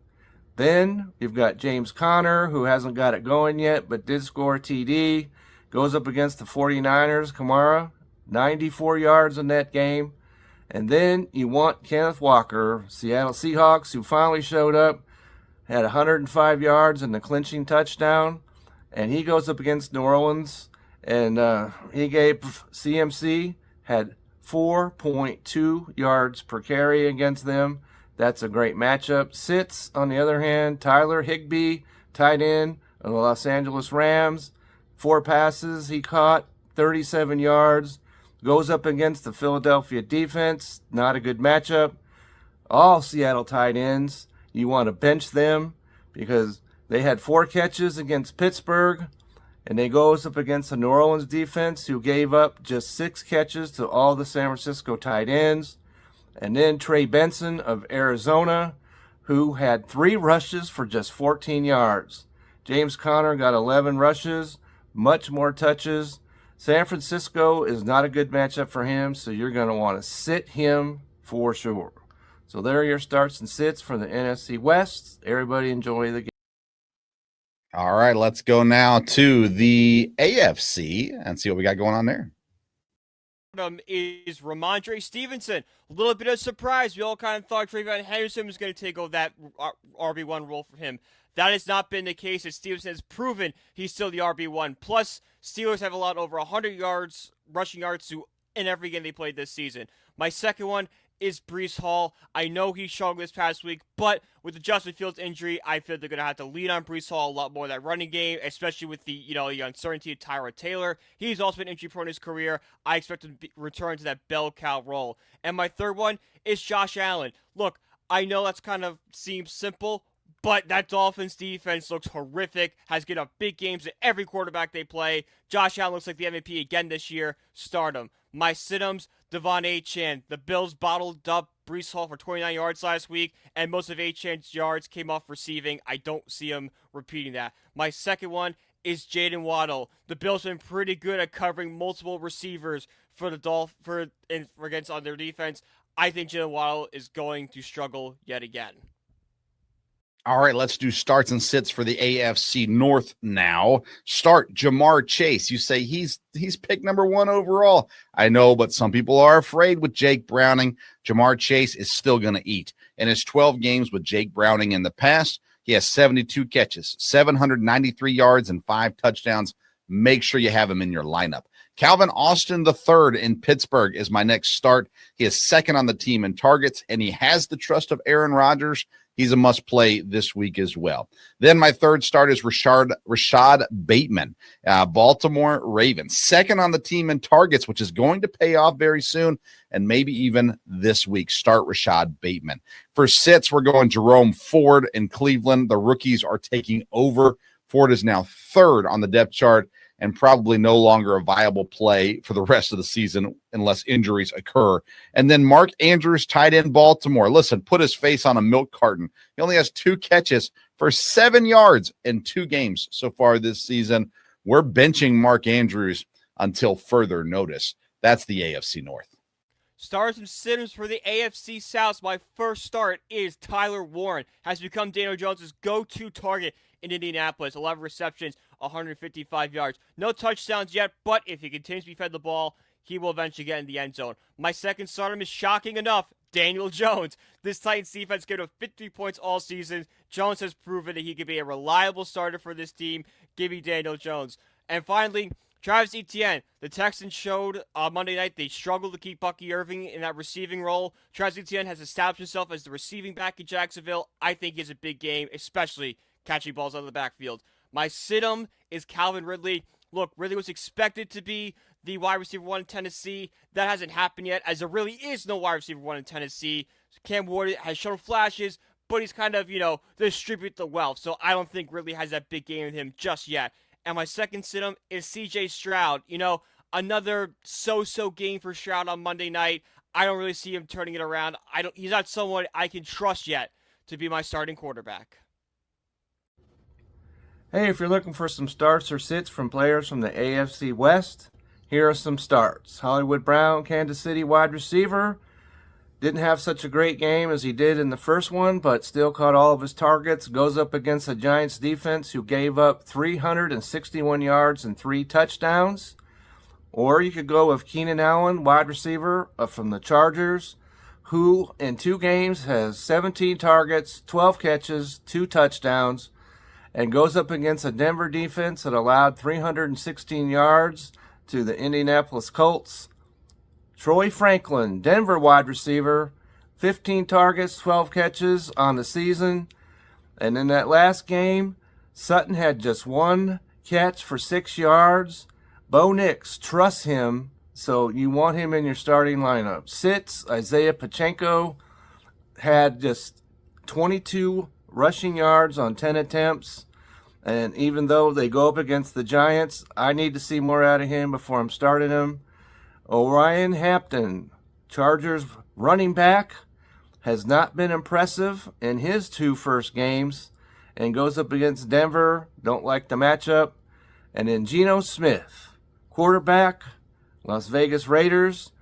Then you've got James Conner, who hasn't got it going yet, but did score a TD. Goes up against the 49ers. Kamara, 94 yards in that game. And then you want Kenneth Walker, Seattle Seahawks, who finally showed up, had 105 yards and the clinching touchdown. And he goes up against New Orleans, and he gave CMC, had 4.2 yards per carry against them. That's a great matchup. Sits, on the other hand, Tyler Higbee, tight end of the Los Angeles Rams. 4 passes he caught, 37 yards. Goes up against the Philadelphia defense. Not a good matchup. All Seattle tight ends, you want to bench them because they had 4 catches against Pittsburgh, and they goes up against the New Orleans defense who gave up just 6 catches to all the San Francisco tight ends. And then Trey Benson of Arizona, who had 3 rushes for just 14 yards. James Conner got 11 rushes, much more touches. San Francisco is not a good matchup for him, so you're going to want to sit him for sure. So there are your starts and sits for the NFC West. Everybody enjoy the game. All right, let's go now to the AFC and see what we got going on there. Is Ramondre Stevenson. A little bit of surprise. We all kind of thought Trayvon Henderson was going to take over that RB1 role for him. That has not been the case, as Stevenson has proven he's still the RB1. Plus, Steelers have allowed over 100 yards, rushing yards in every game they played this season. My second one is Breece Hall. I know he struggled this past week, but with the Justin Fields injury, I feel they're going to have to lean on Breece Hall a lot more in that running game, especially with the uncertainty of Tyrod Taylor. He's also been injury prone in his career. I expect him to return to that bell cow role. And my third one is Josh Allen. Look, I know that's kind of seems simple, but that Dolphins defense looks horrific, has given up big games to every quarterback they play. Josh Allen looks like the MVP again this year. Start him. My sit-ems, Devon Achane. The Bills bottled up Breece Hall for 29 yards last week, and most of Achane's yards came off receiving. I don't see him repeating that. My second one is Jaden Waddle. The Bills have been pretty good at covering multiple receivers for the against on their defense. I think Jaden Waddle is going to struggle yet again. All right, let's do starts and sits for the AFC North now. Start Jamar Chase. You say he's pick number 1 overall. I know, but some people are afraid with Jake Browning. Jamar Chase is still going to eat. In his 12 games with Jake Browning in the past, he has 72 catches, 793 yards, and 5 touchdowns. Make sure you have him in your lineup. Calvin Austin III in Pittsburgh is my next start. He is second on the team in targets, and he has the trust of Aaron Rodgers. He's a must-play this week as well. Then my third start is Rashad Bateman, Baltimore Ravens. Second on the team in targets, which is going to pay off very soon, and maybe even this week. Start Rashad Bateman. For sits, we're going Jerome Ford in Cleveland. The rookies are taking over. Ford is now third on the depth chart and probably no longer a viable play for the rest of the season unless injuries occur. And then Mark Andrews, tight end, Baltimore. Listen, put his face on a milk carton. He only has 2 catches for 7 yards in 2 games so far this season. We're benching Mark Andrews until further notice. That's the AFC North. Stars and sit-ems for the AFC South. My first start is Tyler Warren. Has become Daniel Jones' go-to target in Indianapolis. 11 receptions, 155 yards. No touchdowns yet, but if he continues to be fed the ball, he will eventually get in the end zone. My second starter is, shocking enough, Daniel Jones. This Titans defense gave him 50 points all season. Jones has proven that he can be a reliable starter for this team. Give me Daniel Jones. And finally, Travis Etienne. The Texans showed on Monday night they struggled to keep Bucky Irving in that receiving role. Travis Etienne has established himself as the receiving back in Jacksonville. I think he has a big game, especially catching balls out of the backfield. My sit-em is Calvin Ridley. Look, Ridley was expected to be the wide receiver 1 in Tennessee. That hasn't happened yet, as there really is no wide receiver 1 in Tennessee. Cam Ward has shown flashes, but he's kind of, distribute the wealth. So I don't think Ridley has that big game with him just yet. And my second sit-em is CJ Stroud. Another so-so game for Stroud on Monday night. I don't really see him turning it around. He's not someone I can trust yet to be my starting quarterback. Hey, if you're looking for some starts or sits from players from the AFC West, here are some starts. Hollywood Brown, Kansas City wide receiver. Didn't have such a great game as he did in the first one, but still caught all of his targets. Goes up against the Giants defense, who gave up 361 yards and 3 touchdowns. Or you could go with Keenan Allen, wide receiver from the Chargers, who in 2 games has 17 targets, 12 catches, 2 touchdowns, and goes up against a Denver defense that allowed 316 yards to the Indianapolis Colts. Troy Franklin, Denver wide receiver, 15 targets, 12 catches on the season. And in that last game, Sutton had just 1 catch for 6 yards. Bo Nix trusts him, so you want him in your starting lineup. Sits, Isaiah Pacheco had just 22 rushing yards on 10 attempts. And even though they go up against the Giants, I need to see more out of him before I'm starting him. Orion Hampton, Chargers running back, has not been impressive in his 2 first games and goes up against Denver. Don't like the matchup. And then Geno Smith, quarterback, Las Vegas Raiders,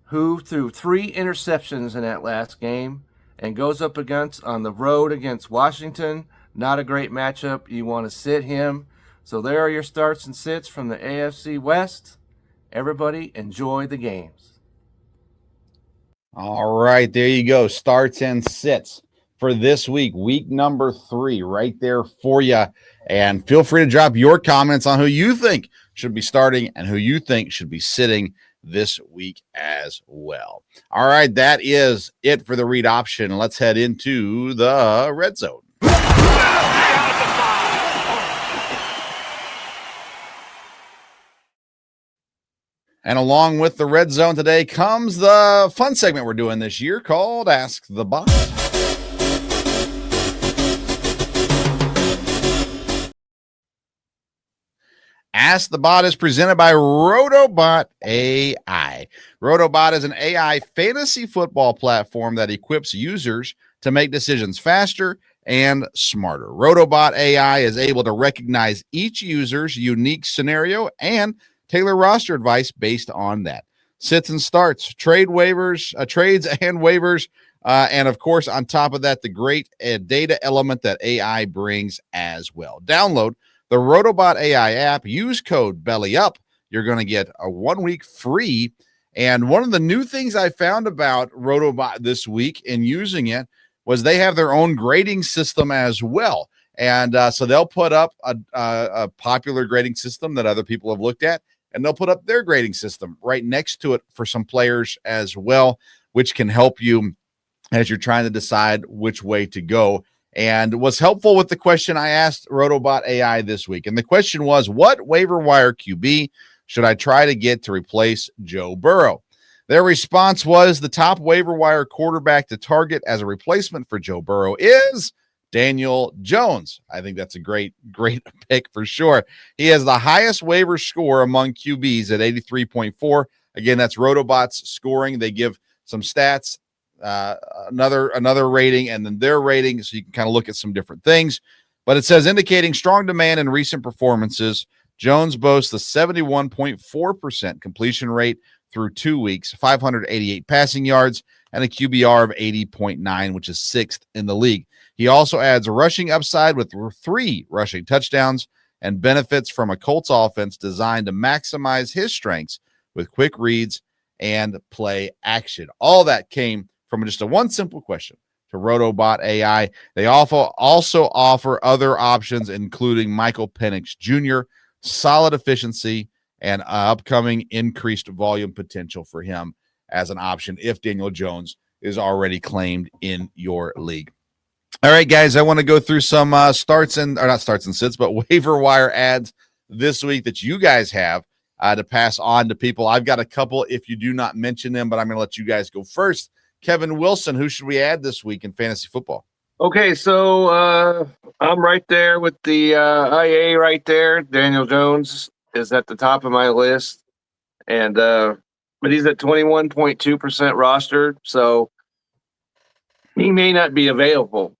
who threw 3 interceptions in that last game and goes up against on the road against Washington. Not a great matchup. You want to sit him. So there are your starts and sits from the AFC West. Everybody enjoy the games. All right, there you go. Starts and sits for this week, week number 3, right there for you. And feel free to drop your comments on who you think should be starting and who you think should be sitting this week as well. All right, that is it for the read option. Let's head into the red zone. And along with the red zone today comes the fun segment we're doing this year called Ask the Bot. Ask the Bot is presented by Rotobot AI. Rotobot is an AI fantasy football platform that equips users to make decisions faster and smarter. Rotobot AI is able to recognize each user's unique scenario and tailor roster advice based on that. Sits and starts, trades and waivers, and of course, on top of that, the great data element that AI brings as well. Download the Rotobot AI app. Use code BELLYUP. You're going to get a 1 week free. And one of the new things I found about Rotobot this week in using it was they have their own grading system as well. And so they'll put up a popular grading system that other people have looked at, and they'll put up their grading system right next to it for some players as well, which can help you as you're trying to decide which way to go. And was helpful with the question I asked Rotobot AI this week. And the question was, what waiver wire QB should I try to get to replace Joe Burrow? Their response was the top waiver wire quarterback to target as a replacement for Joe Burrow is Daniel Jones. I think that's a great pick for sure. He has the highest waiver score among QBs at 83.4. Again, that's Rotobot's scoring. They give some stats, another rating, and then their rating, so you can kind of look at some different things. But it says indicating strong demand in recent performances. Jones boasts a 71.4% completion rate through 2 weeks, 588 passing yards, and a QBR of 80.9, which is sixth in the league. He also adds a rushing upside with 3 rushing touchdowns and benefits from a Colts offense designed to maximize his strengths with quick reads and play action. All that came from just one simple question to Rotobot AI. They also offer other options, including Michael Penix Jr., solid efficiency, and upcoming increased volume potential for him as an option if Daniel Jones is already claimed in your league. All right, guys, I want to go through some not starts and sits, but waiver wire ads this week that you guys have to pass on to people. I've got a couple if you do not mention them, but I'm going to let you guys go first. Kevin Wilson, who should we add this week in fantasy football? Okay, so I'm right there with the IA right there. Daniel Jones is at the top of my list, and but he's at 21.2% rostered, so he may not be available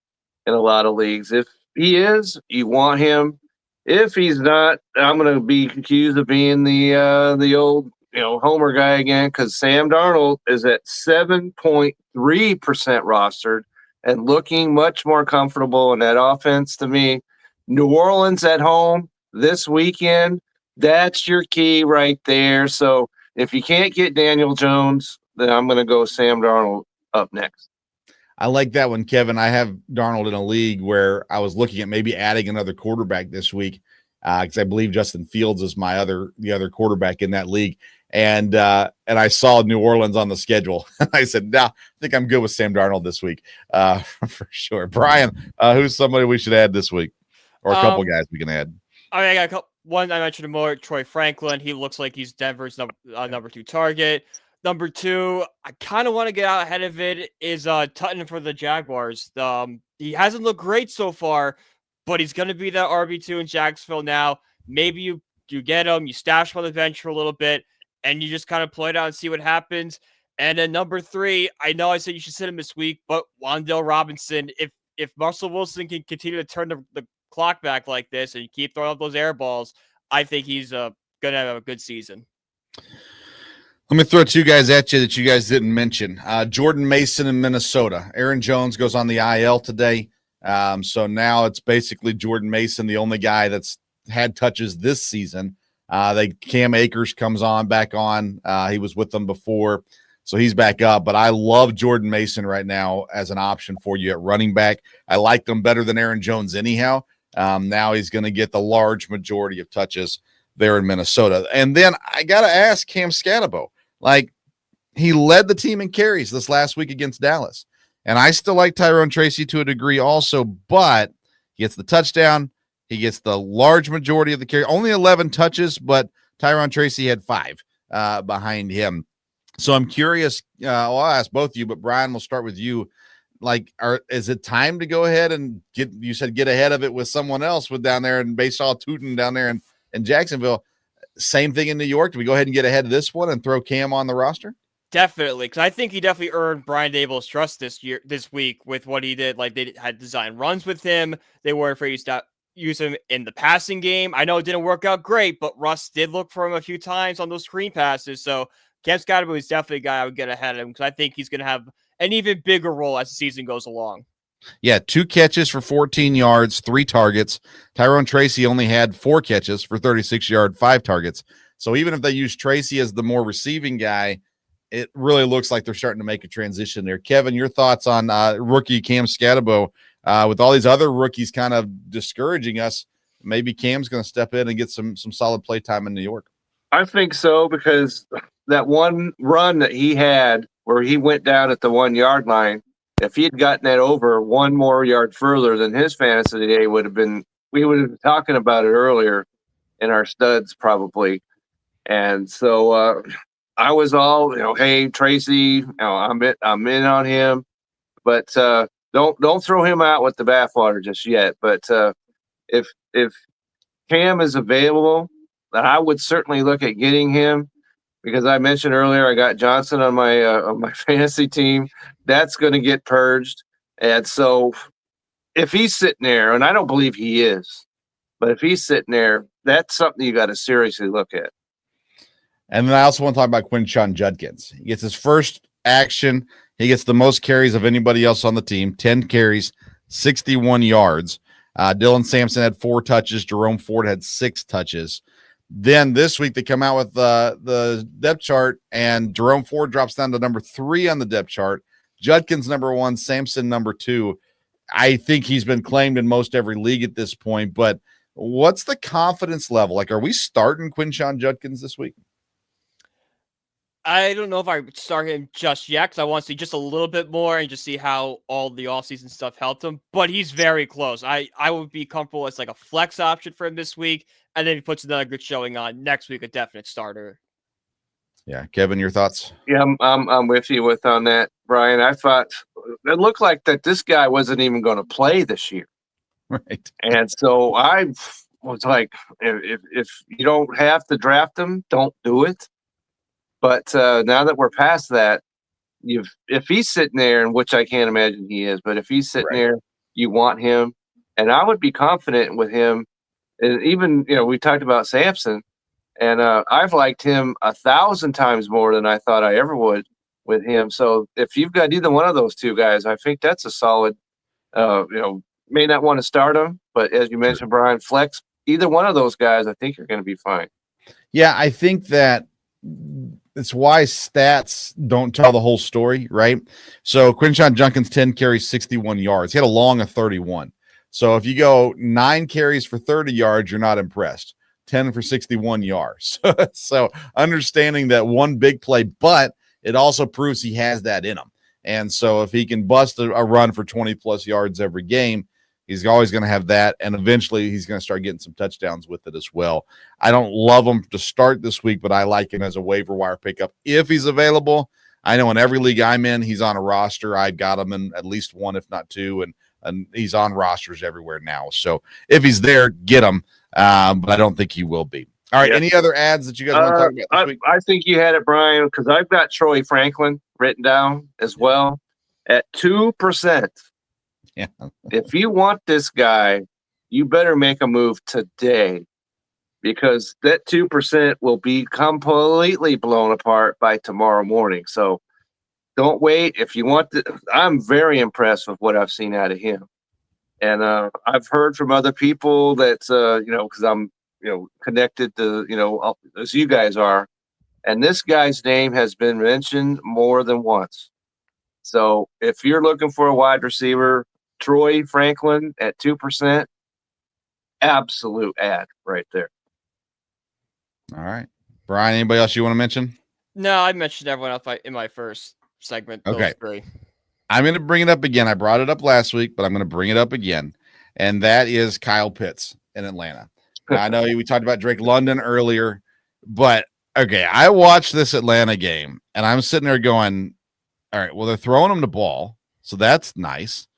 in a lot of leagues. If he is, you want him. If he's not, I'm going to be accused of being the old homer guy again, because Sam Darnold is at 7.3% rostered and looking much more comfortable in that offense to me. New Orleans at home this weekend, that's your key right there. So if you can't get Daniel Jones, then I'm going to go Sam Darnold up next. I like that one, Kevin. I have Darnold in a league where I was looking at maybe adding another quarterback this week because I believe Justin Fields is the other quarterback in that league. And I saw New Orleans on the schedule. I said, I think I'm good with Sam Darnold this week for sure. Brian, who's somebody we should add this week, or a couple guys we can add? I got a couple. One I mentioned more, Troy Franklin. He looks like he's Denver's number 2 target. Number 2, I kind of want to get out ahead of it, is Tutton for the Jaguars. He hasn't looked great so far, but he's going to be that RB2 in Jacksonville now. Maybe you get him, you stash him on the bench for a little bit, and you just kind of play it out and see what happens. And then number 3, I know I said you should sit him this week, but Wan'Dale Robinson, if Russell Wilson can continue to turn the clock back like this and you keep throwing up those air balls, I think he's going to have a good season. Let me throw 2 guys at you that you guys didn't mention. Jordan Mason in Minnesota. Aaron Jones goes on the IL today. So now it's basically Jordan Mason, the only guy that's had touches this season. Cam Akers comes back on. He was with them before, so he's back up. But I love Jordan Mason right now as an option for you at running back. I like him better than Aaron Jones anyhow. Now he's going to get the large majority of touches there in Minnesota. And then I got to ask Cam Scatterbo. Like, he led the team in carries this last week against Dallas. And I still like Tyrone Tracy to a degree also, but he gets the touchdown. He gets the large majority of the carry. Only 11 touches, but Tyrone Tracy had 5 behind him. So I'm curious. I'll ask both of you, but Brian, we'll start with you. Like, is it time to go ahead and get ahead of it with someone else with down there and Basal Tootin down there in Jacksonville? Same thing in New York. Do we go ahead and get ahead of this one and throw Cam on the roster? Definitely, because I think he definitely earned Brian Daboll's trust this week with what he did. Like, they had designed runs with him. They weren't afraid to use him in the passing game. I know it didn't work out great, but Russ did look for him a few times on those screen passes. So Cam Scotty is definitely a guy I would get ahead of him because I think he's going to have an even bigger role as the season goes along. Yeah, 2 catches for 14 yards, 3 targets. Tyrone Tracy only had 4 catches for 36 yards, 5 targets. So even if they use Tracy as the more receiving guy, it really looks like they're starting to make a transition there. Kevin, your thoughts on rookie Cam Scatterbo? With all these other rookies kind of discouraging us, maybe Cam's going to step in and get some solid play time in New York. I think so, because that one run that he had where he went down at the 1 yard line, if he had gotten that over 1 more yard further than his fantasy today we would have been talking about it earlier in our studs probably. And so I was all, hey, Tracy, I'm in on him, but don't throw him out with the bathwater just yet. But if Cam is available, then I would certainly look at getting him, because I mentioned earlier I got Johnson on my fantasy team. That's going to get purged, and so if he's sitting there, and I don't believe he is, but if he's sitting there, that's something you got to seriously look at. And then I also want to talk about Quinshon Judkins. He gets his first action. He gets the most carries of anybody else on the team, 10 carries, 61 yards. Dylan Sampson had 4 touches. Jerome Ford had 6 touches. Then this week they come out with the depth chart, and Jerome Ford drops down to number 3 on the depth chart. Judkins number 1, Sampson number 2. I think he's been claimed in most every league at this point, but what's the confidence level? Like, are we starting Quinshon Judkins this week? I don't know if I would start him just yet because I want to see just a little bit more and just see how all the offseason stuff helped him. But he's very close. I would be comfortable as like a flex option for him this week. And then he puts another good showing on next week, a definite starter. Yeah. Kevin, your thoughts? Yeah, I'm with you on that, Brian. I thought it looked like that this guy wasn't even going to play this year. Right. And so I was like, if you don't have to draft him, don't do it. But now that we're past that, if he's sitting there, and which I can't imagine he is, but if he's sitting there, you want him. And I would be confident with him. And even, we talked about Sampson, and I've liked him 1,000 times more than I thought I ever would with him. So if you've got either one of those two guys, I think that's a solid, may not want to start him, but as you mentioned, Brian, flex either one of those guys, I think you're going to be fine. Yeah, I think that it's why stats don't tell the whole story, right? So Quinshon Judkins, 10 carries, 61 yards. He had a long of 31. So if you go 9 carries for 30 yards, you're not impressed. 10 for 61 yards. So understanding that one big play, but it also proves he has that in him. And so if he can bust a run for 20-plus yards every game, he's always going to have that, and eventually he's going to start getting some touchdowns with it as well. I don't love him to start this week, but I like him as a waiver wire pickup if he's available. I know in every league I'm in, he's on a roster. I got him in at least 1, if not 2, and he's on rosters everywhere now. So if he's there, get him, but I don't think he will be. All right, Any other ads that you guys want to talk about this week? I think you had it, Brian, because I've got Troy Franklin written down as well at 2%. Yeah. If you want this guy, you better make a move today, because that 2% will be completely blown apart by tomorrow morning. So don't wait. If you want I'm very impressed with what I've seen out of him. And I've heard from other people that, because I'm, connected to, as you guys are. And this guy's name has been mentioned more than once. So if you're looking for a wide receiver, Troy Franklin at 2%, absolute ad right there. All right. Brian, anybody else you want to mention? No, I mentioned everyone else in my first segment. Okay. Those three. I'm going to bring it up again. I brought it up last week, but I'm going to bring it up again. And that is Kyle Pitts in Atlanta. Now, I know we talked about Drake London earlier, but okay, I watched this Atlanta game and I'm sitting there going, all right, well, they're throwing him the ball. So that's nice.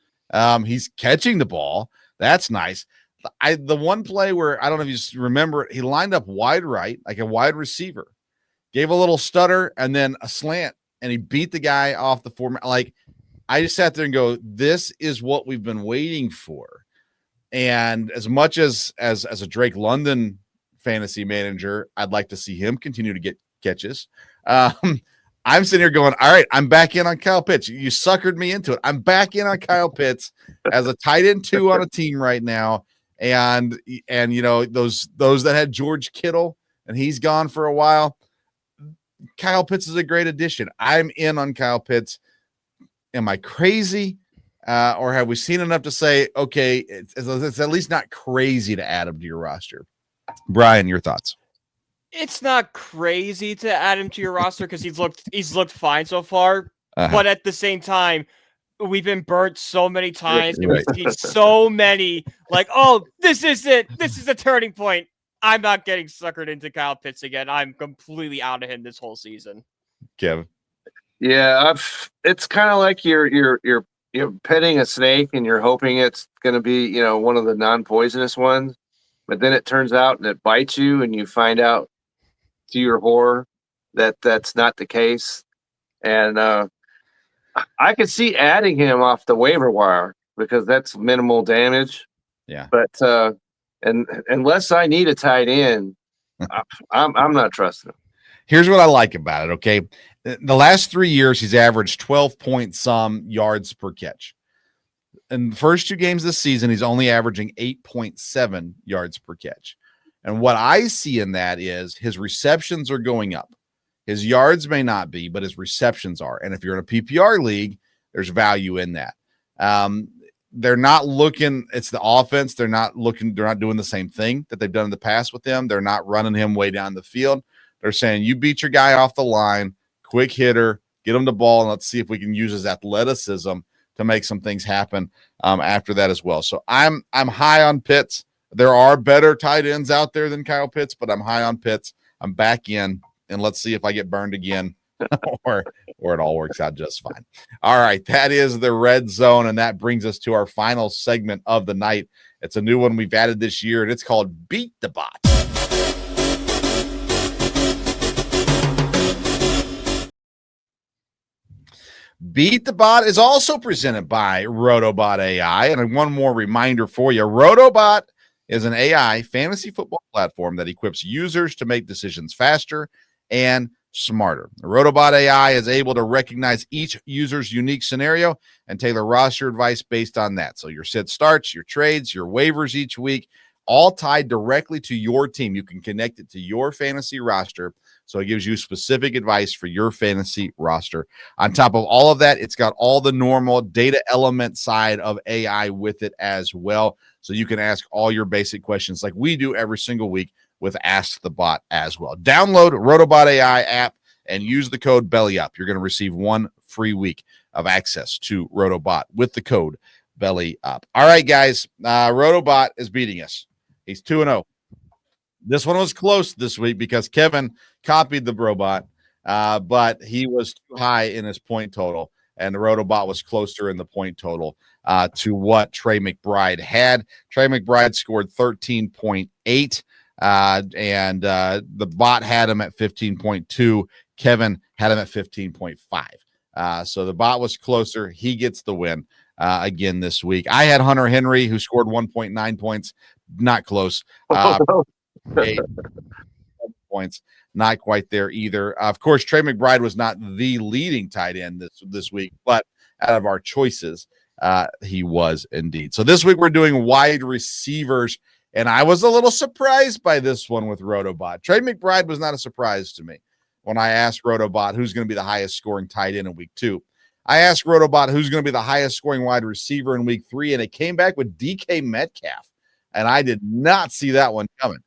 He's catching the ball. That's nice. The one play where I don't know if you remember it, he lined up wide right, like a wide receiver, gave a little stutter and then a slant, and he beat the guy off the format. Like, I just sat there and go, this is what we've been waiting for. And as much as a Drake London fantasy manager, I'd like to see him continue to get catches. I'm sitting here going, all right, I'm back in on Kyle Pitts. You suckered me into it. I'm back in on Kyle Pitts as a tight end 2 on a team right now. And you know, those that had George Kittle and he's gone for a while, Kyle Pitts is a great addition. I'm in on Kyle Pitts. Am I crazy? Or have we seen enough to say, okay, it's at least not crazy to add him to your roster? Brian, your thoughts? It's not crazy to add him to your roster because he's looked fine so far. But at the same time, we've been burnt so many times, and we've seen so many like, oh, this is it. This is a turning point. I'm not getting suckered into Kyle Pitts again. I'm completely out of him this whole season. Kevin? Yeah, it's kind of like you're petting a snake and you're hoping it's going to be, you know, one of the non-poisonous ones, but then it turns out and it bites you and you find out to your horror that that's not the case. And I could see adding him off the waiver wire because that's minimal damage. Yeah. But and unless I need a tight end, I'm not trusting him. Here's what I like about it, okay? The last 3 years, he's averaged 12 point some yards per catch. In the first 2 games this season, he's only averaging 8.7 yards per catch. And what I see in that is his receptions are going up. His yards may not be, but his receptions are. And if you're in a PPR league, there's value in that. They're not looking, it's the offense. They're not doing the same thing that they've done in the past with him. They're not running him way down the field. They're saying, you beat your guy off the line, quick hitter, get him the ball, and let's see if we can use his athleticism to make some things happen after that as well. So I'm high on Pitts. There are better tight ends out there than Kyle Pitts, but I'm high on Pitts. I'm back in, and let's see if I get burned again or it all works out just fine. All right, that is the red zone, and that brings us to our final segment of the night. It's a new one we've added this year, and it's called Beat the Bot. Beat the Bot is also presented by Rotobot AI. And one more reminder for you, Rotobot is an AI fantasy football platform that equips users to make decisions faster and smarter. The Rotobot AI is able to recognize each user's unique scenario and tailor roster advice based on that. So your sit starts, your trades, your waivers each week, all tied directly to your team. You can connect it to your fantasy roster. So it gives you specific advice for your fantasy roster. On top of all of that, it's got all the normal data element side of AI with it as well. So you can ask all your basic questions like we do every single week with Ask the Bot as well. Download Rotobot AI app and use the code BELLYUP. You're going to receive 1 free week of access to Rotobot with the code BELLYUP. All right, guys, Rotobot is beating us. He's 2-0. This one was close this week because Kevin copied the robot, but he was too high in his point total, and the Rotobot was closer in the point total to what Trey McBride had. Trey McBride scored 13.8, and the bot had him at 15.2. Kevin had him at 15.5. So the bot was closer. He gets the win again this week. I had Hunter Henry, who scored 1.9 points. Not close. 8 points, not quite there either. Of course, Trey McBride was not the leading tight end this week, but out of our choices, he was indeed. So this week we're doing wide receivers, and I was a little surprised by this one with Rotobot. Trey McBride was not a surprise to me when I asked Rotobot who's going to be the highest scoring tight end in week 2. I asked Rotobot who's going to be the highest scoring wide receiver in week 3, and it came back with DK Metcalf, and I did not see that one coming.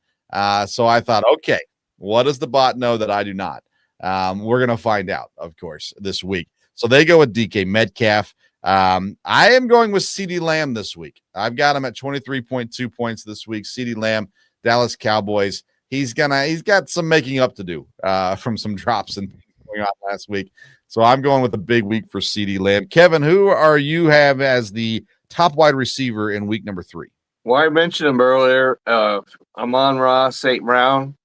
So I thought, okay, what does the bot know that I do not? We're going to find out, of course, this week. So they go with DK Metcalf. I am going with CeeDee Lamb this week. I've got him at 23.2 points this week. CeeDee Lamb, Dallas Cowboys. He's got some making up to do from some drops and things going on last week. So I'm going with a big week for CeeDee Lamb. Kevin, who are you have as the top wide receiver in week number 3? Well, I mentioned him earlier. Amon-Ra St. Brown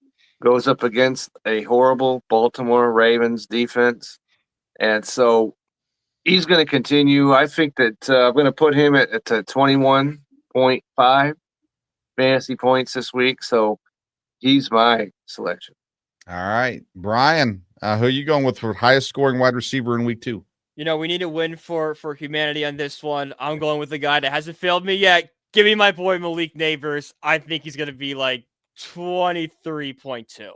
goes up against a horrible Baltimore Ravens defense. And so he's going to continue. I think that I'm going to put him at 21.5 fantasy points this week. So he's my selection. All right. Brian, who are you going with for highest scoring wide receiver in week 2? You know, we need a win for humanity on this one. I'm going with the guy that hasn't failed me yet. Give me my boy Malik Neighbors. I think he's going to be like 23.2.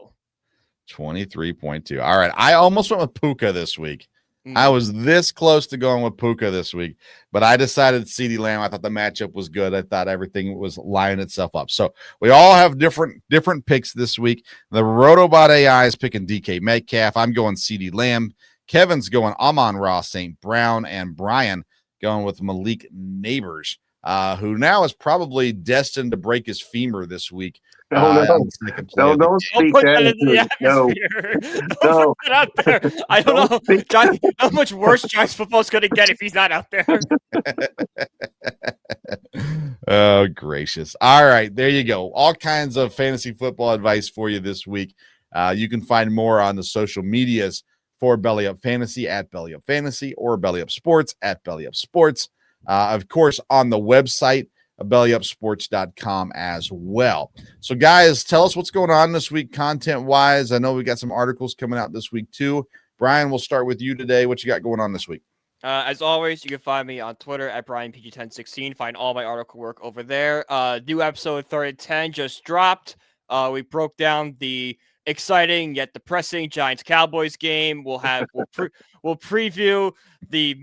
23.2. All right. I almost went with Puka this week. I was this close to going with Puka this week, but I decided CeeDee Lamb. I thought the matchup was good. I thought everything was lining itself up. So we all have different picks this week. The Rotobot AI is picking DK Metcalf. I'm going CeeDee Lamb. Kevin's going Amon-Ra St. Brown, and Brian going with Malik Neighbors, who now is probably destined to break his femur this week. Don't speak that into the atmosphere. Don't put that out there. I don't know how much worse Giants football is going to get if he's not out there. Oh, gracious. All right, there you go. All kinds of fantasy football advice for you this week. You can find more on the social medias for Belly Up Fantasy at Belly Up Fantasy or Belly Up Sports at Belly Up Sports. Of course, on the website, bellyupsports.com as well. So, guys, tell us what's going on this week content-wise. I know we got some articles coming out this week, too. Brian, we'll start with you today. What you got going on this week? As always, you can find me on Twitter at BrianPG1016. Find all my article work over there. New episode 3010 just dropped. We broke down the exciting yet depressing Giants-Cowboys game. We'll preview the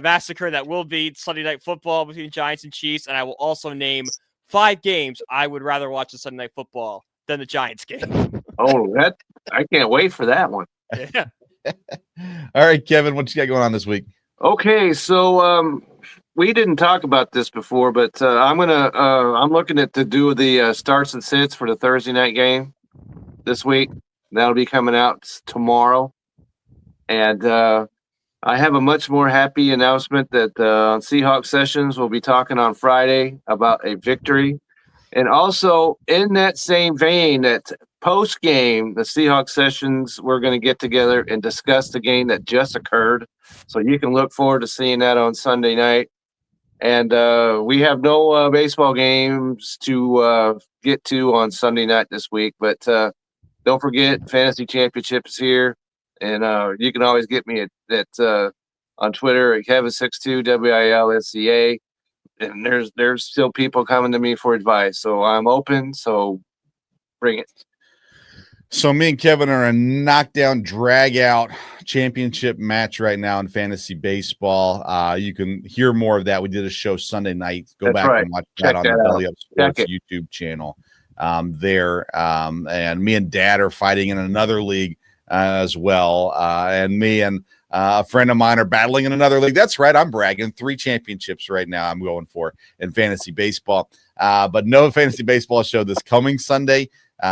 massacre that will be Sunday Night Football between Giants and Chiefs, and I will also name 5 games I would rather watch in Sunday Night Football than the Giants game. I can't wait for that one. Yeah. All right, Kevin, what you got going on this week? Okay, so we didn't talk about this before, but I'm looking to do the starts and sits for the Thursday night game this week. That'll be coming out tomorrow. And I have a much more happy announcement that on Seahawks Sessions, we'll be talking on Friday about a victory. And also in that same vein, that post-game, the Seahawks Sessions, we're going to get together and discuss the game that just occurred. So you can look forward to seeing that on Sunday night. And we have no baseball games to get to on Sunday night this week, but don't forget, Fantasy Championship is here, and you can always get me at on Twitter at Kevin62 WILSCA, and there's still people coming to me for advice, so I'm open. So bring it. So me and Kevin are a knockdown, drag out championship match right now in fantasy baseball. You can hear more of that. We did a show Sunday night. Go back and watch that on the Belly Up Sports YouTube channel. And me and Dad are fighting in another league as well. And me and a friend of mine are battling in another league. That's right. I'm bragging. 3 championships right now I'm going for in fantasy baseball. But no fantasy baseball show this coming Sunday.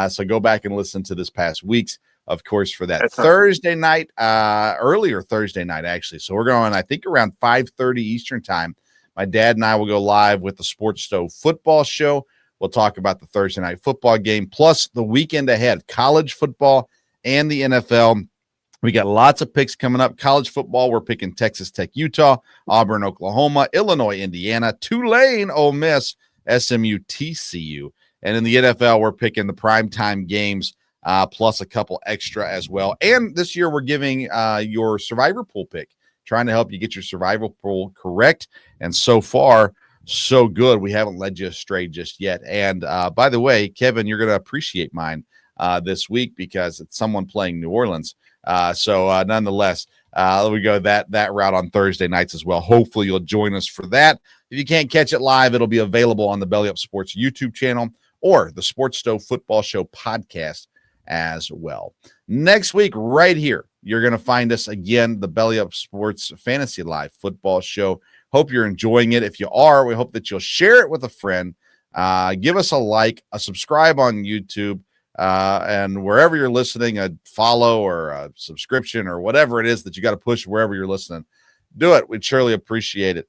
So go back and listen to this past week's, of course, for that Thursday night, earlier Thursday night, actually. So we're going, I think, around 5:30 Eastern time. My dad and I will go live with the Sports Stove football show. We'll talk about the Thursday night football game, plus the weekend ahead, college football and the NFL. We got lots of picks coming up. College football, we're picking Texas Tech, Utah, Auburn, Oklahoma, Illinois, Indiana, Tulane, Ole Miss, SMU, TCU. And in the NFL, we're picking the primetime games, plus a couple extra as well. And this year, we're giving your survivor pool pick, trying to help you get your survival pool correct. And so far, so good. We haven't led you astray just yet. And by the way, Kevin, you're going to appreciate mine this week because it's someone playing New Orleans. So nonetheless, we go that route on Thursday nights as well. Hopefully you'll join us for that. If you can't catch it live, it'll be available on the Belly Up Sports YouTube channel or the Sports Stove Football Show podcast as well. Next week, right here, you're going to find us again, the Belly Up Sports Fantasy Live Football Show. Hope you're enjoying it. If you are, we hope that you'll share it with a friend. Give us a like, a subscribe on YouTube, and wherever you're listening, a follow or a subscription or whatever it is that you got to push wherever you're listening. Do it. We'd surely appreciate it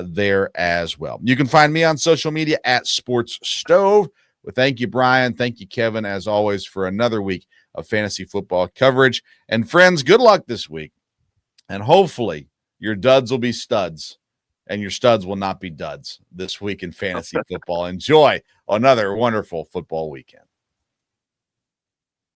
there as well. You can find me on social media at Sports Stove. Well, thank you, Brian. Thank you, Kevin, as always, for another week of fantasy football coverage. And friends, good luck this week. And hopefully your duds will be studs and your studs will not be duds this week in fantasy football. Enjoy another wonderful football weekend.